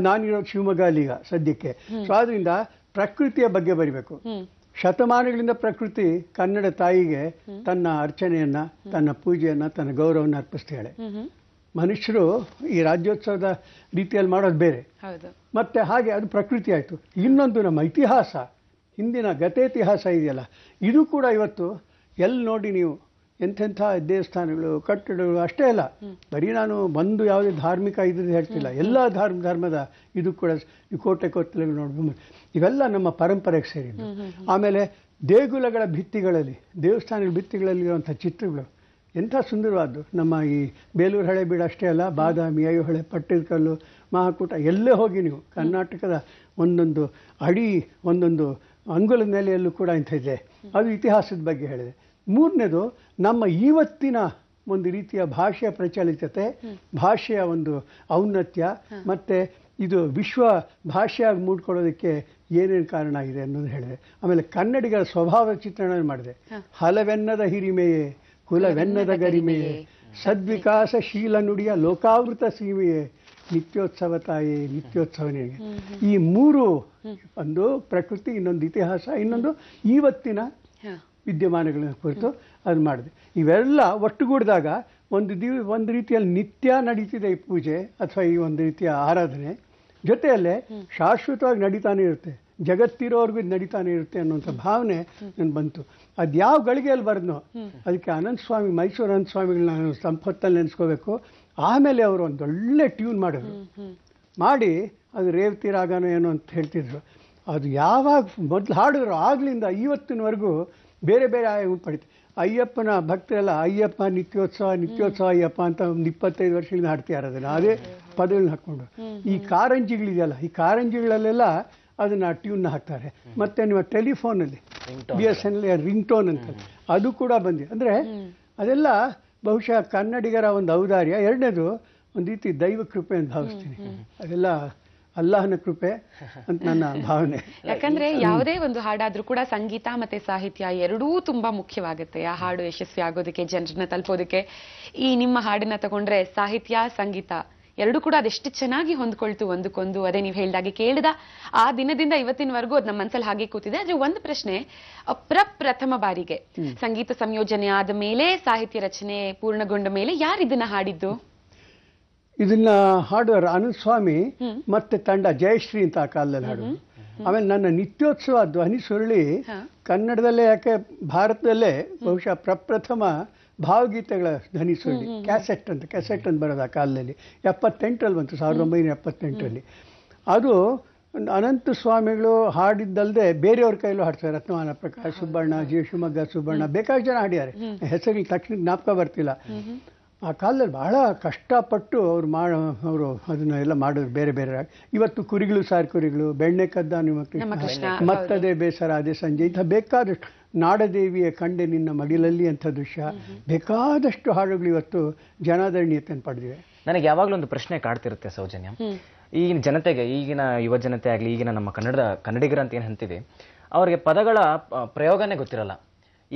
ನಾನಿರೋದು ಶಿವಮೊಗ್ಗ ಈಗ ಸದ್ಯಕ್ಕೆ. ಸೊ ಆದ್ರಿಂದ ಪ್ರಕೃತಿಯ ಬಗ್ಗೆ ಬರಿಬೇಕು. ಶತಮಾನಗಳಿಂದ ಪ್ರಕೃತಿ ಕನ್ನಡ ತಾಯಿಗೆ ತನ್ನ ಅರ್ಚನೆಯನ್ನ, ತನ್ನ ಪೂಜೆಯನ್ನ, ತನ್ನ ಗೌರವವನ್ನು ಅರ್ಪಿಸ್ತಾಳೆ. ಮನುಷ್ಯರು ಈ ರಾಜ್ಯೋತ್ಸವದ ರೀತಿಯಲ್ಲಿ ಮಾಡೋದು ಬೇರೆ, ಮತ್ತೆ ಹಾಗೆ ಅದು ಪ್ರಕೃತಿ ಆಯಿತು. ಇನ್ನೊಂದು ನಮ್ಮ ಇತಿಹಾಸ, ಹಿಂದಿನ ಗತೇತಿಹಾಸ ಇದೆಯಲ್ಲ, ಇದು ಕೂಡ ಇವತ್ತು ಎಲ್ಲಿ ನೋಡಿ ನೀವು ಎಂತೆಂಥ ದೇವಸ್ಥಾನಗಳು ಕಟ್ಟಡಗಳು ಅಷ್ಟೇ ಅಲ್ಲ, ಬರೀ ನಾನು ಬಂದು ಯಾವುದೇ ಧಾರ್ಮಿಕ ಇದ್ರೆ ಹೇಳ್ತಿಲ್ಲ, ಎಲ್ಲ ಧರ್ಮದ ಇದು ಕೂಡ ಈ ಕೋಟೆ ಕೊತ್ತಲೆಗಳು ನೋಡ್ಬೋದು, ಇವೆಲ್ಲ ನಮ್ಮ ಪರಂಪರೆಗೆ ಸೇರಿದ್ದು. ಆಮೇಲೆ ದೇಗುಲಗಳ ಭಿತ್ತಿಗಳಲ್ಲಿ, ದೇವಸ್ಥಾನಗಳ ಭಿತ್ತಿಗಳಲ್ಲಿ ಇರುವಂಥ ಚಿತ್ರಗಳು ಎಂಥ ಸುಂದರವಾದ್ದು. ನಮ್ಮ ಈ ಬೇಲೂರು ಹಳೆಬೀಡು ಅಷ್ಟೇ ಅಲ್ಲ, ಬಾದಾಮಿ, ಐಹೊಳೆ, ಪಟ್ಟದಕಲ್ಲು, ಮಹಾಕೂಟ ಎಲ್ಲೇ ಹೋಗಿ ನೀವು ಕರ್ನಾಟಕದ ಒಂದೊಂದು ಅಡಿ ಒಂದೊಂದು ಅಂಗುಲದ ನೆಲೆಯಲ್ಲೂ ಕೂಡ ಇಂಥ ಇದೆ. ಅದು ಇತಿಹಾಸದ ಬಗ್ಗೆ ಹೇಳಿದೆ. ಮೂರನೇದು ನಮ್ಮ ಇವತ್ತಿನ ಒಂದು ರೀತಿಯ ಭಾಷೆಯ ಪ್ರಚಲಿತತೆ, ಭಾಷೆಯ ಒಂದು ಔನ್ನತ್ಯ, ಮತ್ತು ಇದು ವಿಶ್ವ ಭಾಷೆಯಾಗಿ ಮೂಡ್ಕೊಳ್ಳೋದಕ್ಕೆ ಏನೇನು ಕಾರಣ ಇದೆ ಅನ್ನೋದು ಹೇಳಿದೆ. ಆಮೇಲೆ ಕನ್ನಡಿಗರ ಸ್ವಭಾವ ಚಿತ್ರಣ ಮಾಡಿದೆ. ಹಲವೆನ್ನದ ಹಿರಿಮೆಯೇ, ಕುಲವೆನ್ನದ ಗರಿಮೆಯೇ, ಸದ್ವಿಕಾಸಶೀಲ ನುಡಿಯ ಲೋಕಾವೃತ ಸೀಮೆಯೇ, ನಿತ್ಯೋತ್ಸವ ತಾಯೇ ನಿತ್ಯೋತ್ಸವನೇ. ಈ ಮೂರು, ಒಂದು ಪ್ರಕೃತಿ, ಇನ್ನೊಂದು ಇತಿಹಾಸ, ಇನ್ನೊಂದು ಇವತ್ತಿನ ವಿದ್ಯಮಾನಗಳನ್ನ ಕುರಿತು ಅದು ಮಾಡಿದೆ. ಇವೆಲ್ಲ ಒಟ್ಟುಗೂಡಿದಾಗ ಒಂದು ರೀತಿಯಲ್ಲಿ ನಿತ್ಯ ನಡೀತಿದೆ ಈ ಪೂಜೆ ಅಥವಾ ಈ ಒಂದು ರೀತಿಯ ಆರಾಧನೆ, ಜೊತೆಯಲ್ಲೇ ಶಾಶ್ವತವಾಗಿ ನಡೀತಾನೆ ಇರುತ್ತೆ, ಜಗತ್ತಿರೋರ್ಗೂ ಇದು ನಡೀತಾನೆ ಇರುತ್ತೆ ಅನ್ನುವಂಥ ಭಾವನೆ ನನಗೆ ಬಂತು. ಅದು ಯಾವ ಗಳಿಗೆಯಲ್ಲಿ ಬರೆದ್ನೋ ಅದಕ್ಕೆ ಅನಂತ ಸ್ವಾಮಿ, ಮೈಸೂರು ಅನಂತ ಸ್ವಾಮಿಗಳನ್ನ ನಾನು ಸಂಪತ್ತಲ್ಲಿ ನೆನೆಸ್ಕೋಬೇಕು. ಆಮೇಲೆ ಅವರು ಒಂದು ಒಳ್ಳೆ ಟ್ಯೂನ್ ಮಾಡಿದ್ರು, ಮಾಡಿ ಅದು ರೇವತಿ ರಾಗನೋ ಏನೋ ಅಂತ ಹೇಳ್ತಿದ್ರು. ಅದು ಯಾವಾಗ ಮೊದಲು ಹಾಡಿದ್ರು ಆಗ್ಲಿಂದ ಇವತ್ತಿನವರೆಗೂ ಬೇರೆ ಬೇರೆ ಆಯಾಮ ಪಡಿತು. ಅಯ್ಯಪ್ಪನ ಭಕ್ತರೆಲ್ಲ ಅಯ್ಯಪ್ಪ ನಿತ್ಯೋತ್ಸವ ನಿತ್ಯೋತ್ಸವ ಅಯ್ಯಪ್ಪ ಅಂತ ಒಂದು 25 ವರ್ಷಗಳಿಂದ ಹಾಡ್ತಿದ್ದಾರೆ ಅದನ್ನು, ಅದೇ ಪದಗಳನ್ನ ಹಾಕ್ಕೊಂಡು. ಈ ಕಾರಂಜಿಗಳಿದೆಯಲ್ಲ, ಈ ಕಾರಂಜಿಗಳಲ್ಲೆಲ್ಲ ಅದನ್ನು ಟ್ಯೂನ್ನ ಹಾಕ್ತಾರೆ. ಮತ್ತು ನಿಮ್ಮ ಟೆಲಿಫೋನಲ್ಲಿ BSNL ರಿಂಗ್ ಟೋನ್ ಅಂತ ಅದು ಕೂಡ ಬಂದಿದೆ. ಅಂದರೆ ಅದೆಲ್ಲ ಬಹುಶಃ ಕನ್ನಡಿಗರ ಒಂದು ಔದಾರ್ಯ. ಎರಡನೇದು ಒಂದು ರೀತಿ ದೈವ ಕೃಪೆ ಅಂತ ಭಾವಿಸ್ತೀನಿ. ಅದೆಲ್ಲ ಅಲ್ಲಾಹನ ಕೃಪೆ ಅಂತ ನನ್ನ ಭಾವನೆ. ಯಾಕಂದ್ರೆ ಯಾವುದೇ ಒಂದು ಹಾಡಾದ್ರೂ ಕೂಡ ಸಂಗೀತ ಮತ್ತೆ ಸಾಹಿತ್ಯ ಎರಡೂ ತುಂಬಾ ಮುಖ್ಯವಾಗುತ್ತೆ ಆ ಹಾಡು ಯಶಸ್ವಿ ಆಗೋದಕ್ಕೆ, ಜನರನ್ನ ತಲುಪೋದಕ್ಕೆ. ಈ ನಿಮ್ಮ ಹಾಡನ್ನ ತಗೊಂಡ್ರೆ ಸಾಹಿತ್ಯ ಸಂಗೀತ ಎರಡೂ ಕೂಡ ಅದೆಷ್ಟು ಚೆನ್ನಾಗಿ ಹೊಂದ್ಕೊಳ್ತು ಒಂದಕ್ಕೊಂದು. ಅದೇ ನೀವು ಹೇಳ್ದಾಗೆ ಕೇಳಿದ ಆ ದಿನದಿಂದ ಇವತ್ತಿನವರೆಗೂ ಅದು ನಮ್ಮ ಮನಸ್ಸಲ್ಲಿ ಹಾಗೆ ಕೂತಿದೆ. ಆದ್ರೆ ಒಂದು ಪ್ರಶ್ನೆ, ಪ್ರಥಮ ಬಾರಿಗೆ ಸಂಗೀತ ಸಂಯೋಜನೆ ಆದ ಮೇಲೆ ಸಾಹಿತ್ಯ ರಚನೆ ಪೂರ್ಣಗೊಂಡ ಮೇಲೆ ಯಾರು ಇದನ್ನ ಹಾಡಿದ್ದು? ಇದನ್ನ ಹಾಡೋರು ಅನಂತ ಸ್ವಾಮಿ ಮತ್ತೆ ತಂಡ ಜಯಶ್ರೀ ಅಂತ ಆ ಕಾಲದಲ್ಲಿ ಹಾಡೋದು. ಆಮೇಲೆ ನನ್ನ ನಿತ್ಯೋತ್ಸವ ಧ್ವನಿ ಸುರುಳಿ ಕನ್ನಡದಲ್ಲೇ, ಯಾಕೆ ಭಾರತದಲ್ಲೇ ಬಹುಶಃ ಪ್ರಪ್ರಥಮ ಭಾವಗೀತೆಗಳ ಧ್ವನಿ ಸುರುಳಿ ಕ್ಯಾಸೆಟ್ ಅಂತ ಬರೋದು ಆ ಕಾಲದಲ್ಲಿ. 78ರಲ್ಲಿ ಬಂತು, 1978ರಲ್ಲಿ. ಅದು ಅನಂತ ಸ್ವಾಮಿಗಳು ಹಾಡಿದ್ದಲ್ಲದೆ ಬೇರೆಯವ್ರ ಕೈಲೂ ಹಾಡ್ತಾರೆ. ರತ್ನಮಾನ ಪ್ರಕಾಶ್, ಸುಬ್ಬಣ್ಣ, ಶಿವಮೊಗ್ಗ ಸುಬ್ಬಣ್ಣ, ಬೇಕಾದಷ್ಟು ಜನ ಹಾಡಿದ್ದಾರೆ. ಹೆಸರಿಗೆ ತಕ್ಷಣ ಜ್ಞಾಪಕ ಬರ್ತಿಲ್ಲ. ಆ ಕಾಲದಲ್ಲಿ ಬಹಳ ಕಷ್ಟಪಟ್ಟು ಅವರು ಅದನ್ನ ಎಲ್ಲ ಮಾಡೋರು ಬೇರೆ ಬೇರೆ. ಇವತ್ತು ಕುರಿಗಳು ಸಾರು ಕುರಿಗಳು, ಬೆಣ್ಣೆ ಕದ್ದ ನಿಮ್ಮ ಕೃಷ್ಣ, ಮತ್ತದೇ ಬೇಸರ ಅದೇ ಸಂಜೆ, ಇಂಥ ಬೇಕಾದಷ್ಟು, ನಾಡದೇವಿಯ ಕಂಡೆ ನಿನ್ನ ಮಡಿಲಲ್ಲಿ ಅಂತ ದೃಶ್ಯ, ಬೇಕಾದಷ್ಟು ಹಾಡುಗಳು ಇವತ್ತು ಜನಾದರಣೀಯತೆಯನ್ನು ಪಡೆದಿವೆ. ನನಗೆ ಯಾವಾಗಲೂ ಒಂದು ಪ್ರಶ್ನೆ ಕಾಡ್ತಿರುತ್ತೆ ಸೌಜನ್ಯ, ಈಗಿನ ಜನತೆಗೆ, ಈಗಿನ ಯುವ ಜನತೆ ಆಗಲಿ, ಈಗಿನ ನಮ್ಮ ಕನ್ನಡಿಗರಂತ ಏನು ಅಂತೀವಿ, ಅವರಿಗೆ ಪದಗಳ ಪ್ರಯೋಗನೇ ಗೊತ್ತಿರಲ್ಲ.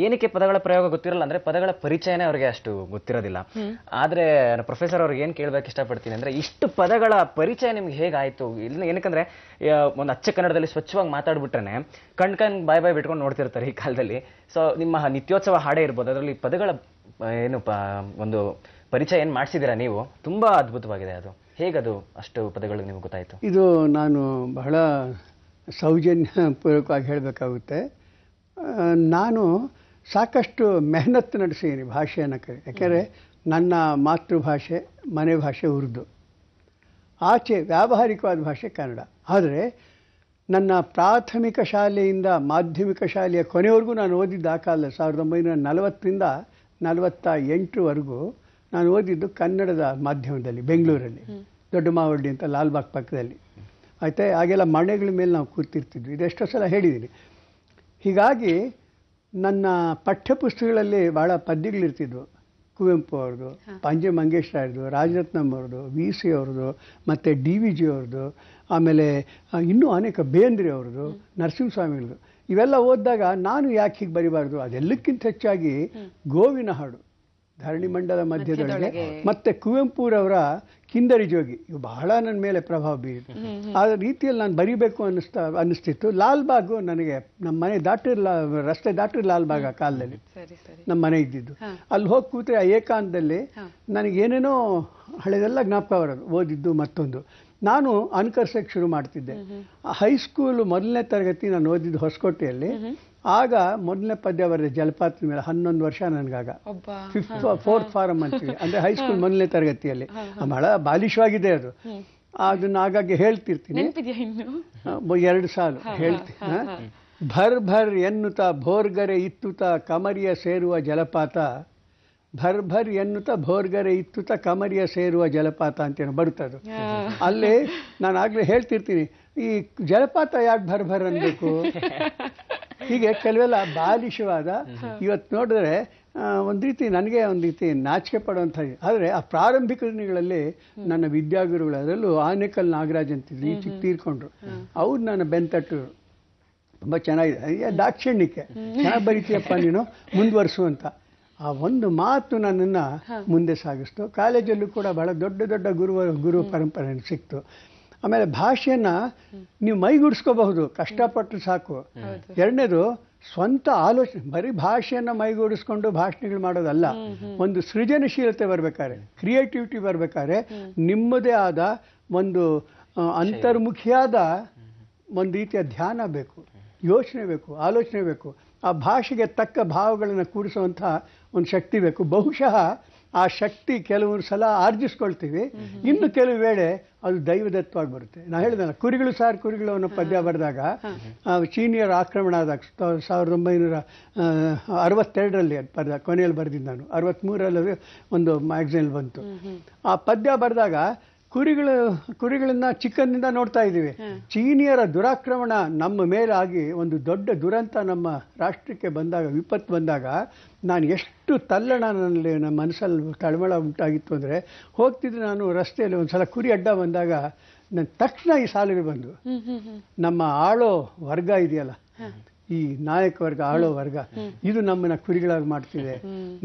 ಏನಕ್ಕೆ ಪದಗಳ ಪ್ರಯೋಗ ಗೊತ್ತಿರಲ್ಲ ಅಂದ್ರೆ ಪದಗಳ ಪರಿಚಯನೇ ಅವ್ರಿಗೆ ಅಷ್ಟು ಗೊತ್ತಿರೋದಿಲ್ಲ. ಆದ್ರೆ ಪ್ರೊಫೆಸರ್ ಅವ್ರಿಗೆ ಏನ್ ಕೇಳ್ಬೇಕು ಇಷ್ಟಪಡ್ತೀನಿ ಅಂದ್ರೆ ಇಷ್ಟು ಪದಗಳ ಪರಿಚಯ ನಿಮ್ಗೆ ಹೇಗಾಯ್ತು? ಇಲ್ಲ ಏನಕ್ಕಂದ್ರೆ ಒಂದು ಅಚ್ಚ ಕನ್ನಡದಲ್ಲಿ ಸ್ವಚ್ಛವಾಗಿ ಮಾತಾಡ್ಬಿಟ್ರೆ ಕಣ್ ಬಾಯ್ ಬಿಟ್ಕೊಂಡು ನೋಡ್ತಿರ್ತಾರೆ ಈ ಕಾಲದಲ್ಲಿ. ಸೊ ನಿಮ್ಮ ನಿತ್ಯೋತ್ಸವ ಹಾಡೇ ಇರ್ಬೋದು, ಅದರಲ್ಲಿ ಪದಗಳ ಏನು ಒಂದು ಪರಿಚಯ ಏನ್ ಮಾಡಿಸಿದೀರಾ ನೀವು, ತುಂಬಾ ಅದ್ಭುತವಾಗಿದೆ. ಅದು ಹೇಗದು ಅಷ್ಟು ಪದಗಳು ನಿಮ್ಗೆ ಗೊತ್ತಾಯ್ತು? ಇದು ನಾನು ಬಹಳ ಸೌಜನ್ಯಪೂರ್ವಕವಾಗಿ ಹೇಳಬೇಕಾಗುತ್ತೆ. ನಾನು ಸಾಕಷ್ಟು ಮೆಹನತ್ತು ನಡೆಸಿದ್ದೀನಿ ಭಾಷೆಯನ್ನು ಯಾಕೆಂದರೆ ನನ್ನ ಮಾತೃಭಾಷೆ ಮನೆ ಭಾಷೆ ಉರ್ದು, ಆಚೆ ವ್ಯಾವಹಾರಿಕವಾದ ಭಾಷೆ ಕನ್ನಡ. ಆದರೆ ನನ್ನ ಪ್ರಾಥಮಿಕ ಶಾಲೆಯಿಂದ ಮಾಧ್ಯಮಿಕ ಶಾಲೆಯ ಕೊನೆವರೆಗೂ ನಾನು ಓದಿದ್ದು ಆ ಕಾಲ 1940ರಿಂದ 48ವರೆಗೂ ನಾನು ಓದಿದ್ದು ಕನ್ನಡದ ಮಾಧ್ಯಮದಲ್ಲಿ ಬೆಂಗಳೂರಲ್ಲಿ, ದೊಡ್ಡ ಮಾವಳ್ಳಿ ಅಂತ ಲಾಲ್ಬಾಗ್ ಪಕ್ಕದಲ್ಲಿ. ಆಯ್ತಾ, ಹಾಗೆಲ್ಲ ಮನೆಗಳ ಮೇಲೆ ನಾವು ಕೂರ್ತಿರ್ತಿದ್ವಿ. ಇದೆಷ್ಟೋ ಸಲ ಹೇಳಿದ್ದೀನಿ. ಹೀಗಾಗಿ ನನ್ನ ಪಠ್ಯಪುಸ್ತಕಗಳಲ್ಲಿ ಭಾಳ ಪದ್ಯಗಳಿರ್ತಿದ್ವು. ಕುವೆಂಪು ಅವ್ರದ್ದು, ಪಂಜೆ ಮಂಗೇಶ್ ರಾಯರದು, ರಾಜರತ್ನಂ ಅವ್ರದ್ದು, ವಿ.ಸಿ. ಅವ್ರದ್ದು, ಮತ್ತು DVG ಅವ್ರದ್ದು, ಆಮೇಲೆ ಇನ್ನೂ ಅನೇಕ ಬೇಂದ್ರೆ ಅವ್ರದ್ದು, ನರಸಿಂಹಸ್ವಾಮಿಗಳದ್ದು. ಇವೆಲ್ಲ ಓದಿದಾಗ ನಾನು ಯಾಕೆ ಹೀಗೆ ಬರಿಬಾರ್ದು? ಅದೆಲ್ಲಕ್ಕಿಂತ ಹೆಚ್ಚಾಗಿ ಗೋವಿನ ಹಾಡು, ಧರಣಿ ಮಂಡಲ ಮಧ್ಯದೊಳಗೆ, ಮತ್ತು ಕುವೆಂಪುರವರ ಕಿಂದರಿ ಜೋಗಿ, ಇವು ಬಹಳ ನನ್ನ ಮೇಲೆ ಪ್ರಭಾವ ಬೀರಿತು. ಆ ರೀತಿಯಲ್ಲಿ ನಾನು ಬರಿಬೇಕು ಅನ್ನಿಸ್ತಿತ್ತು. ಲಾಲ್ಬಾಗು ನನಗೆ ನಮ್ಮ ಮನೆ ರಸ್ತೆ ದಾಟಿರ್ ಲಾಲ್ಬಾಗ್ ಆ ಕಾಲದಲ್ಲಿ ನಮ್ಮ ಮನೆ ಇದ್ದಿದ್ದು. ಅಲ್ಲಿ ಹೋಗಿ ಕೂತ್ರೆ ಆ ಏಕಾಂತದಲ್ಲಿ ನನಗೇನೇನೋ ಹಳೆದೆಲ್ಲ ಜ್ಞಾಪಕ ಬರೋದು, ಓದಿದ್ದು ಮತ್ತೊಂದು. ನಾನು ಅನುಕರಿಸೋಕ್ಕೆ ಶುರು ಮಾಡ್ತಿದ್ದೆ. ಹೈಸ್ಕೂಲು 1ನೇ ತರಗತಿ ನಾನು ಓದಿದ್ದು ಹೊಸಕೋಟೆಯಲ್ಲಿ. ಆಗ ಮೊದಲನೇ ಪದ್ಯ ಬರೆದೆ ಜಲಪಾತದ ಮೇಲೆ. 11 ವರ್ಷ ನನಗಾಗ, 4th ಫಾರಮ್ ಅಂತೀವಿ, ಅಂದರೆ ಹೈಸ್ಕೂಲ್ 1ನೇ ತರಗತಿಯಲ್ಲಿ. ಬಹಳ ಬಾಲಿಶವಾಗಿದೆ ಅದು. ಅದನ್ನ ಆಗಾಗ್ಗೆ ಹೇಳ್ತಿರ್ತೀನಿ. 2 ಸಾಲು ಹೇಳ್ತೀನಿ. ಭರ್ ಭರ್ ಎನ್ನುತ್ತ ಭೋರ್ಗರೆ ಇತ್ತುತ್ತ ಕಮರಿಯ ಸೇರುವ ಜಲಪಾತ, ಭರ್ ಭರ್ ಎನ್ನುತ್ತ ಭೋರ್ಗರೆ ಇತ್ತುತ್ತ ಕಮರಿಯ ಸೇರುವ ಜಲಪಾತ ಅಂತೇನೋ ಬರುತ್ತದು. ಅಲ್ಲಿ ನಾನು ಆಗಲೇ ಹೇಳ್ತಿರ್ತೀನಿ, ಈ ಜಲಪಾತ ಯಾಕೆ ಭರ್ ಭರ್ ಅನ್ಬೇಕು? ಹೀಗೆ ಕೆಲವೆಲ್ಲ ಬಾಲಿಶವಾದ. ಇವತ್ತು ನೋಡಿದ್ರೆ ಒಂದು ರೀತಿ ನಾಚಿಕೆ ಪಡುವಂಥ. ಆದರೆ ಆ ಪ್ರಾರಂಭಿಕ ದಿನಗಳಲ್ಲಿ ನನ್ನ ವಿದ್ಯಾಗುರುಗಳು, ಅದರಲ್ಲೂ ಆನೇಕಲ್ ನಾಗರಾಜ್ ಅಂತಿದ್ರು, ಈಚೆಗೆ ತೀರ್ಕೊಂಡ್ರು, ಅವ್ರು ನನ್ನ ಬೆಂತಟ್ಟು ತುಂಬ ಚೆನ್ನಾಗಿದೆ, ದಾಕ್ಷಿಣ್ಯಕ್ಕೆ ಚೆನ್ನಾಗಿ ಬರೀತೀಯಪ್ಪ ನೀನು, ಮುಂದುವರಿಸು ಅಂತ. ಆ ಒಂದು ಮಾತು ನನ್ನನ್ನು ಮುಂದೆ ಸಾಗಿಸ್ತು. ಕಾಲೇಜಲ್ಲೂ ಕೂಡ ಬಹಳ ದೊಡ್ಡ ದೊಡ್ಡ ಗುರು ಪರಂಪರೆ ಸಿಕ್ತು. ಆಮೇಲೆ ಭಾಷೆಯನ್ನು ನೀವು ಮೈಗೂಡಿಸ್ಕೋಬಹುದು, ಕಷ್ಟಪಟ್ಟು ಸಾಕು. ಎರಡನೇದು ಸ್ವಂತ ಆಲೋಚನೆ. ಬರೀ ಭಾಷೆಯನ್ನು ಮೈಗೂಡಿಸ್ಕೊಂಡು ಭಾಷಣಗಳು ಮಾಡೋದಲ್ಲ. ಒಂದು ಸೃಜನಶೀಲತೆ ಬರಬೇಕಾದ್ರೆ, ಕ್ರಿಯೇಟಿವಿಟಿ ಬರಬೇಕಾದ್ರೆ ನಿಮ್ಮದೇ ಆದ ಒಂದು ಅಂತರ್ಮುಖಿಯಾದ ಒಂದು ರೀತಿಯ ಧ್ಯಾನ ಬೇಕು, ಯೋಚನೆ ಬೇಕು, ಆಲೋಚನೆ ಬೇಕು. ಆ ಭಾಷೆಗೆ ತಕ್ಕ ಭಾವಗಳನ್ನು ಕೂಡಿಸುವಂಥ ಒಂದು ಶಕ್ತಿ ಬೇಕು. ಬಹುಶಃ ಆ ಶಕ್ತಿ ಕೆಲವು ಸಲ ಆರ್ಜಿಸ್ಕೊಳ್ತೀವಿ, ಇನ್ನು ಕೆಲವು ವೇಳೆ ಅದು ದೈವದತ್ತವಾಗಿ ಬರುತ್ತೆ. ನಾನು ಹೇಳಿದಲ್ಲ, ಕುರಿಗಳು ಅನ್ನೋ ಪದ್ಯ ಬರೆದಾಗ ಚೀನಿಯರ ಆಕ್ರಮಣ ಆದಾಗ 1962ರಲ್ಲಿ ಬರೆದ, ಕೊನೆಯಲ್ಲಿ ಬರೆದಿದ್ದು ನಾನು. 63ರಲ್ಲಿ ಒಂದು ಮ್ಯಾಗ್ಝಿನ್ ಬಂತು. ಆ ಪದ್ಯ ಬರೆದಾಗ ಕುರಿಗಳನ್ನ ಚಿಕ್ಕಂದಿಂದ ನೋಡ್ತಾ ಇದ್ದೀವಿ. ಚೀನಿಯರ ದುರಾಕ್ರಮಣ ನಮ್ಮ ಮೇಲಾಗಿ ಒಂದು ದೊಡ್ಡ ದುರಂತ ನಮ್ಮ ರಾಷ್ಟ್ರಕ್ಕೆ ಬಂದಾಗ, ವಿಪತ್ತು ಬಂದಾಗ ನಾನು ಎಷ್ಟು ತಲ್ಲಣ ನನ್ನಲ್ಲಿ ನಮ್ಮ ಮನಸ್ಸಲ್ಲಿ ತಳಮಳ ಉಂಟಾಗಿತ್ತು ಅಂದರೆ, ಹೋಗ್ತಿದ್ದೆ ನಾನು ರಸ್ತೆಯಲ್ಲಿ, ಒಂದು ಸಲ ಕುರಿ ಅಡ್ಡ ಬಂದಾಗ ನನ್ನ ತಕ್ಷಣ ಈ ಸಾಲುಗಳು ಬಂದು, ನಮ್ಮ ಆಳೋ ವರ್ಗ ಇದೆಯಲ್ಲ, ಈ ನಾಯಕ ವರ್ಗ, ಆಳೋ ವರ್ಗ, ಇದು ನಮ್ಮನ್ನ ಕುರಿಗಳಾಗಿ ಮಾಡ್ತಿದೆ.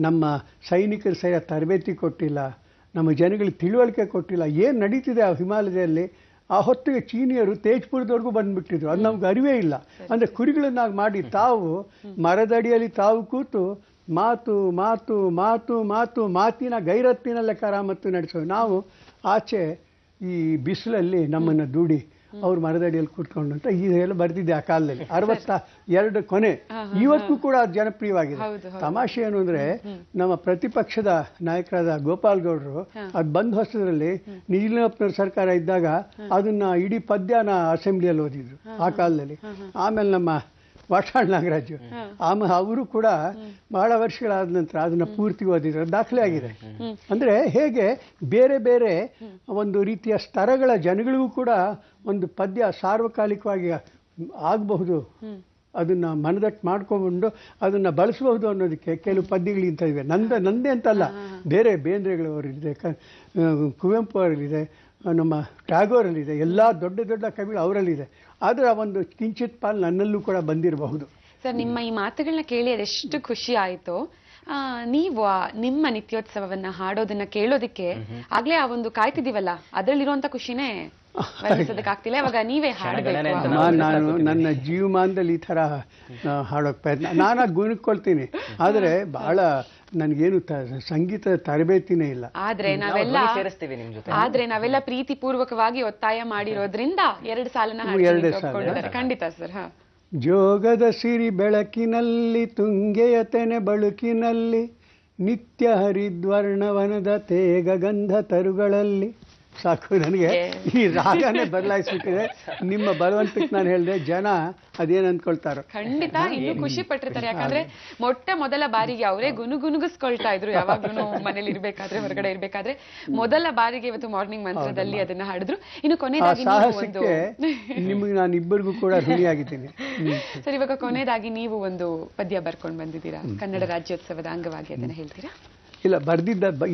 ನಮ್ಮ ಸೈನಿಕರು ಸರಿಯಾದ ತರಬೇತಿ ಕೊಟ್ಟಿಲ್ಲ, ನಮ್ಮ ಜನಗಳಿಗೆ ತಿಳುವಳಿಕೆ ಕೊಟ್ಟಿಲ್ಲ. ಏನು ನಡೀತಿದೆ ಆ ಹಿಮಾಲಯದಲ್ಲಿ? ಆ ಹೊತ್ತಿಗೆ ಚೀನಿಯರು ತೇಜ್ಪುರದವರೆಗೂ ಬಂದುಬಿಟ್ಟಿದ್ರು, ಅದು ನಮ್ಗೆ ಅರಿವೇ ಇಲ್ಲ. ಅಂದರೆ ಕುರಿಗಳನ್ನಾಗಿ ಮಾಡಿ ತಾವು ಮರದಡಿಯಲ್ಲಿ ತಾವು ಕೂತು ಮಾತು ಮಾತು ಮಾತು ಮಾತು ಮಾತಿನ ಗೈರತ್ತಿನಲ್ಲೇ ಕರಾಮತ್ತು ನಡೆಸೋದು. ನಾವು ಆಚೆ ಈ ಬಿಸಿಲಲ್ಲಿ ನಮ್ಮನ್ನು ದೂಡಿ ಅವ್ರು ಮರದಡಿಯಲ್ಲಿ ಕೂತ್ಕೊಂಡು ಅಂತ ಇದೆಲ್ಲ ಬರೆದಿದ್ದೆ ಆ ಕಾಲದಲ್ಲಿ. 62 ಕೊನೆ. ಇವತ್ತು ಕೂಡ ಅದು ಜನಪ್ರಿಯವಾಗಿದೆ. ತಮಾಷೆ ಏನು ಅಂದರೆ, ನಮ್ಮ ಪ್ರತಿಪಕ್ಷದ ನಾಯಕರಾದ ಗೋಪಾಲ್ ಗೌಡರು ಅದು ಬಂದ್ ಹೊಸದ್ರಲ್ಲಿ ನಿಜಲಿಂಗಪ್ಪನವ್ರ ಸರ್ಕಾರ ಇದ್ದಾಗ ಅದನ್ನ ಇಡೀ ಪದ್ಯನ ಅಸೆಂಬ್ಲಿಯಲ್ಲಿ ಓದಿದ್ರು ಆ ಕಾಲದಲ್ಲಿ. ಆಮೇಲೆ ನಮ್ಮ ವಾಟಾಳ್ ನಾಗರಾಜು ಅವರು ಕೂಡ ಬಹಳ ವರ್ಷಗಳಾದ ನಂತರ ಅದನ್ನ ಪೂರ್ತಿ ಓದಿದ್ರು, ದಾಖಲೆ ಆಗಿದೆ. ಅಂದ್ರೆ ಹೇಗೆ ಬೇರೆ ಬೇರೆ ಒಂದು ರೀತಿಯ ಸ್ತರಗಳ ಜನಗಳಿಗೂ ಕೂಡ ಒಂದು ಪದ್ಯ ಸಾರ್ವಕಾಲಿಕವಾಗಿ ಆಗಬಹುದು, ಅದನ್ನ ಮನದಟ್ಟು ಮಾಡ್ಕೊಂಡು ಅದನ್ನ ಬಳಸಬಹುದು ಅನ್ನೋದಕ್ಕೆ ಕೆಲವು ಪದ್ಯಗಳಿಂತ ಇವೆ. ನಂದೇ ಅಂತಲ್ಲ, ಬೇರೆ ಬೇಂದ್ರೆಗಳವರಲ್ಲಿದೆ, ಕುವೆಂಪು ಅವರಲ್ಲಿದೆ, ನಮ್ಮ ಟ್ಯಾಗೋರಲ್ಲಿದೆ, ಎಲ್ಲ ದೊಡ್ಡ ದೊಡ್ಡ ಕವಿಗಳು ಅವರಲ್ಲಿದೆ. ಆದರೆ ಆ ಒಂದು ಕಿಂಚಿತ್ ಪಾಲ್ ನನ್ನಲ್ಲೂ ಕೂಡ ಬಂದಿರಬಹುದು. ಸರ್ ನಿಮ್ಮ ಈ ಮಾತುಗಳನ್ನ ಕೇಳಿ ಅದೆಷ್ಟು ಖುಷಿ ಆಯ್ತು. ನೀವು ನಿಮ್ಮ ನಿತ್ಯೋತ್ಸವವನ್ನ ಹಾಡೋದನ್ನ ಕೇಳೋದಕ್ಕೆ ಆಗ್ಲೇ ಆ ಒಂದು ಕಾಯ್ತಿದೀವಲ್ಲ, ಅದ್ರಲ್ಲಿರುವಂತ ಖುಷಿನೇ ವರ್ಣಿಸೋದಕ್ಕಾಗ್ತಿಲ್ಲ. ಇವಾಗ ನೀವೇ ಹಾಡಬೇಕು. ನಾನು ನನ್ನ ಜೀವಮಾನದಲ್ಲಿ ಈ ಥರ ಹಾಡೋಕೆ ಪ್ರಯತ್ನ ನಾನಾಗಿ ಗುಣಕೊಳ್ತೀನಿ, ಆದರೆ ಬಹಳ ನನಗೇನು ಸಂಗೀತದ ತರಬೇತಿನೇ ಇಲ್ಲ. ಆದ್ರೆ ಸೇರಿಸ್ತೀವಿ ನಿಮ್ ಜೊತೆ. ನಾವೆಲ್ಲ ಪ್ರೀತಿ ಪೂರ್ವಕವಾಗಿ ಒತ್ತಾಯ ಮಾಡಿರೋದ್ರಿಂದ 2 ಸಾಲನ್ನ ಹಾಡ್ಕೊಂಡಿದ್ದಾರೆ. ಖಂಡಿತ ಸರ್. ಜೋಗದ ಸಿರಿ ಬೆಳಕಿನಲ್ಲಿ ತುಂಗೆಯ ತೆನೆ ಬಳುಕಿನಲ್ಲಿ ನಿತ್ಯ ಹರಿದ್ವರ್ಣವನದ ತೇಗ ಗಂಧ ತರುಗಳಲ್ಲಿ. ಸಾಕು, ನನಗೆ ಈ ರಾಗನೇ ಬದಲಾಯಿಸ್ಬಿಟ್ಟಿದೆ. ನಿಮ್ಮ ಬಲವಂತಕ್ಕೆ ನಾನು ಹೇಳಿದೆ, ಜನ ಅದೇನು ಅಂದ್ಕೊಳ್ತಾರೋ. ಖಂಡಿತ ಇನ್ನೂ ಖುಷಿ ಪಟ್ಟಿರ್ತಾರೆ. ಯಾಕಂದ್ರೆ ಮೊದಲ ಬಾರಿಗೆ ಅವರೇ ಗುನುಗುನುಗಿಸ್ಕೊಳ್ತಾ ಇದ್ರು ಯಾವಾಗ್ಲೂ ಮನೇಲಿ ಇರ್ಬೇಕಾದ್ರೆ, ಹೊರಗಡೆ ಇರ್ಬೇಕಾದ್ರೆ. ಮೊದಲ ಬಾರಿಗೆ ಇವತ್ತು ಮಾರ್ನಿಂಗ್ ಮಂತ್ರದಲ್ಲಿ ಅದನ್ನ ಹಾಡಿದ್ರು. ಇನ್ನು ಕೊನೆಯದಾಗಿ ಸಾಹಸಕ್ಕೆ ನಿಮಗೆ ನಾನು ಇಬ್ಬರಿಗೂ ಕೂಡ ಋಣಿಯಾಗಿದ್ದೀನಿ. ಸರ್, ಇವಾಗ ಕೊನೆಯದಾಗಿ ನೀವು ಒಂದು ಪದ್ಯ ಬರ್ಕೊಂಡು ಬಂದಿದ್ದೀರಾ ಕನ್ನಡ ರಾಜ್ಯೋತ್ಸವದ ಅಂಗವಾಗಿ, ಅದನ್ನ ಹೇಳ್ತೀರಾ? ಇಲ್ಲ,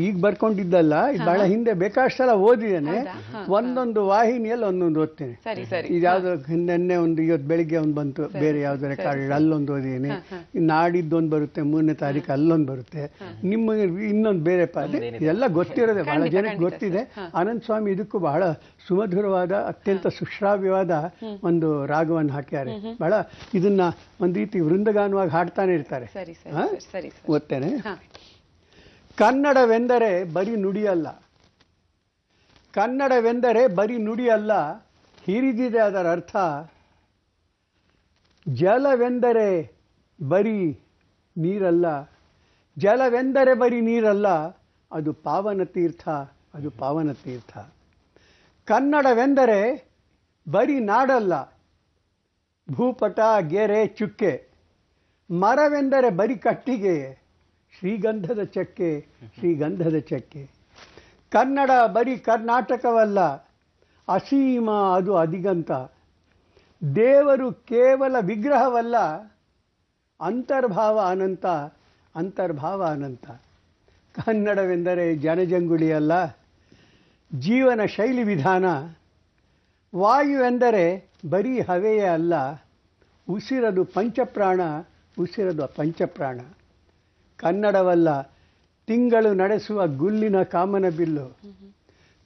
ಈಗ ಬರ್ಕೊಂಡಿದ್ದಲ್ಲ, ಬಹಳ ಹಿಂದೆ ಬೇಕಾಷ್ಟೆಲ್ಲ ಓದಿದ್ದೇನೆ. ಒಂದೊಂದು ವಾಹಿನಿಯಲ್ಲಿ ಒಂದೊಂದು ಓದ್ತೇನೆ. ಇದ್ಯಾವ್ದು ನಿನ್ನೆ ಒಂದು, ಇವತ್ತು ಬೆಳಿಗ್ಗೆ ಒಂದು ಬಂತು, ಬೇರೆ ಯಾವ್ದು ರೆಕಾರ್ಡ್ ಅಲ್ಲೊಂದು ಓದಿದ್ದೀನಿ. ನಾಡಿದ್ದೊಂದು ಬರುತ್ತೆ, 3ನೇ ತಾರೀಕು ಅಲ್ಲೊಂದು ಬರುತ್ತೆ. ನಿಮಗೆ ಇನ್ನೊಂದು ಬೇರೆ ಪಾದೆ ಎಲ್ಲ ಗೊತ್ತಿರೋದೆ, ಬಹಳ ಜನಕ್ಕೆ ಗೊತ್ತಿದೆ. ಆನಂದ ಸ್ವಾಮಿ ಇದಕ್ಕೂ ಬಹಳ ಸುಮಧುರವಾದ, ಅತ್ಯಂತ ಸುಶ್ರಾವ್ಯವಾದ ಒಂದು ರಾಗವನ್ನು ಹಾಕ್ಯಾರೆ. ಬಹಳ ಇದನ್ನ ಒಂದು ರೀತಿ ವೃಂದಗಾನವಾಗಿ ಹಾಡ್ತಾನೆ ಇರ್ತಾರೆ. ಓದ್ತೇನೆ. ಕನ್ನಡವೆಂದರೆ ಬರೀ ನುಡಿಯಲ್ಲ, ಕನ್ನಡವೆಂದರೆ ಬರೀ ನುಡಿಯಲ್ಲ, ಹಿರಿದಿದೆ ಅದರ ಅರ್ಥ. ಜಲವೆಂದರೆ ಬರೀ ನೀರಲ್ಲ, ಜಲವೆಂದರೆ ಬರೀ ನೀರಲ್ಲ, ಅದು ಪಾವನ ತೀರ್ಥ, ಅದು ಪಾವನ ತೀರ್ಥ. ಕನ್ನಡವೆಂದರೆ ಬರೀ ನಾಡಲ್ಲ, ಭೂಪಟ ಗೆರೆ ಚುಕ್ಕೆ. ಮರವೆಂದರೆ ಬರೀ ಕಟ್ಟಿಗೆ, ಶ್ರೀಗಂಧದ ಚಕ್ಕೆ, ಶ್ರೀಗಂಧದ ಚಕ್ಕೆ. ಕನ್ನಡ ಬರೀ ಕರ್ನಾಟಕವಲ್ಲ, ಅಸೀಮ ಅದು ಅಧಿಗಂತ. ದೇವರು ಕೇವಲ ವಿಗ್ರಹವಲ್ಲ, ಅಂತರ್ಭಾವ ಅನಂತ, ಅಂತರ್ಭಾವ ಅನಂತ. ಕನ್ನಡವೆಂದರೆ ಜನಜಂಗುಳಿಯಲ್ಲ, ಜೀವನ ಶೈಲಿ ವಿಧಾನ. ವಾಯುವೆಂದರೆ ಬರೀ ಹವೆಯೇ ಅಲ್ಲ, ಉಸಿರದು ಪಂಚಪ್ರಾಣ, ಉಸಿರದು ಪಂಚಪ್ರಾಣ. ಕನ್ನಡವಲ್ಲ ತಿಂಗಳು ನಡೆಸುವ ಗುಲ್ಲಿನ ಕಾಮನ ಬಿಲ್ಲು,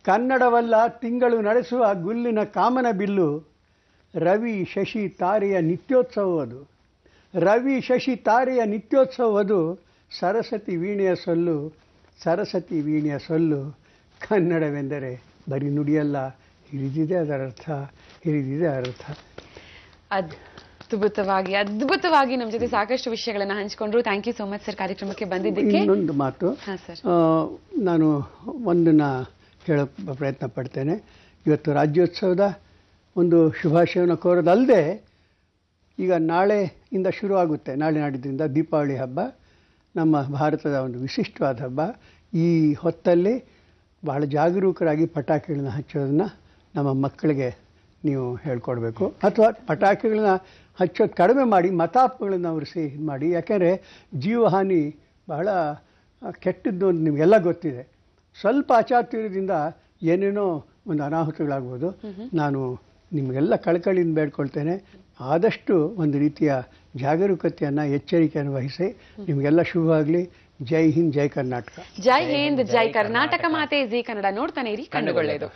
ಕನ್ನಡವಲ್ಲ ತಿಂಗಳು ನಡೆಸುವ ಗುಲ್ಲಿನ ಕಾಮನ ಬಿಲ್ಲು. ರವಿ ಶಶಿ ತಾರೆಯ ನಿತ್ಯೋತ್ಸವವದು, ರವಿ ಶಶಿ ತಾರೆಯ ನಿತ್ಯೋತ್ಸವವದು. ಸರಸ್ವತಿ ವೀಣೆಯ ಸೊಲ್ಲು, ಸರಸ್ವತಿ ವೀಣೆಯ ಸೊಲ್ಲು. ಕನ್ನಡವೆಂದರೆ ಬರೀ ನುಡಿಯಲ್ಲ, ಹಿರಿದಿದೆ ಅದರ ಅರ್ಥ, ಹಿರಿದಿದೆ ಅದರ ಅರ್ಥ. ಅದ್ಭುತವಾಗಿ ನಮ್ಮ ಜೊತೆ ಸಾಕಷ್ಟು ವಿಷಯಗಳನ್ನ ಹಂಚಿಕೊಂಡ್ರು. Thank you so much sir ಕಾರ್ಯಕ್ರಮಕ್ಕೆ ಬಂದಿದ್ದಕ್ಕೆ. ಇನ್ನೊಂದು ಮಾತು ನಾನು ಒಂದನ್ನ ಹೇಳೋಕ್ಕೆ ಪ್ರಯತ್ನ ಪಡ್ತೇನೆ. ಇವತ್ತು ರಾಜ್ಯೋತ್ಸವದ ಒಂದು ಶುಭಾಶಯವನ್ನು ಕೋರೋದಲ್ಲದೆ, ಈಗ ನಾಳೆಯಿಂದ ಶುರುವಾಗುತ್ತೆ, ನಾಳೆ ನಾಡಿದ್ರಿಂದ ದೀಪಾವಳಿ ಹಬ್ಬ, ನಮ್ಮ ಭಾರತದ ಒಂದು ವಿಶಿಷ್ಟವಾದ ಹಬ್ಬ. ಈ ಹೊತ್ತಲ್ಲಿ ಬಹಳ ಜಾಗರೂಕರಾಗಿ ಪಟಾಕಿಗಳನ್ನ ಹಚ್ಚೋದನ್ನು ನಮ್ಮ ಮಕ್ಕಳಿಗೆ ನೀವು ಹೇಳ್ಕೊಡ್ಬೇಕು. ಅಥವಾ ಪಟಾಕಿಗಳನ್ನ ಹಚ್ಚೋದು ಕಡಿಮೆ ಮಾಡಿ, ಮತಾಪಗಳನ್ನು ಉರಿಸಿ ಇದು ಮಾಡಿ. ಯಾಕೆಂದರೆ ಜೀವಹಾನಿ ಬಹಳ ಕೆಟ್ಟದ್ದು ಅಂತ ನಿಮಗೆಲ್ಲ ಗೊತ್ತಿದೆ. ಸ್ವಲ್ಪ ಅಚಾತುರ್ಯದಿಂದ ಏನೇನೋ ಒಂದು ಅನಾಹುತಗಳಾಗ್ಬೋದು. ನಾನು ನಿಮಗೆಲ್ಲ ಕಳಕಳಿಯಿಂದ ಬೇಡ್ಕೊಳ್ತೇನೆ, ಆದಷ್ಟು ಒಂದು ರೀತಿಯ ಜಾಗರೂಕತೆಯನ್ನು, ಎಚ್ಚರಿಕೆಯನ್ನು ವಹಿಸಿ. ನಿಮಗೆಲ್ಲ ಶುಭವಾಗಲಿ. ಜೈ ಹಿಂದ್, ಜೈ ಕರ್ನಾಟಕ. ಜೈ ಹಿಂದ್, ಜೈ ಕರ್ನಾಟಕ ಮಾತೆ. ಜಿ ಕನ್ನಡ ನೋಡ್ತಾನೆ ಇರಿ, ಕಂಡುಕೊಳ್ಳೋದು.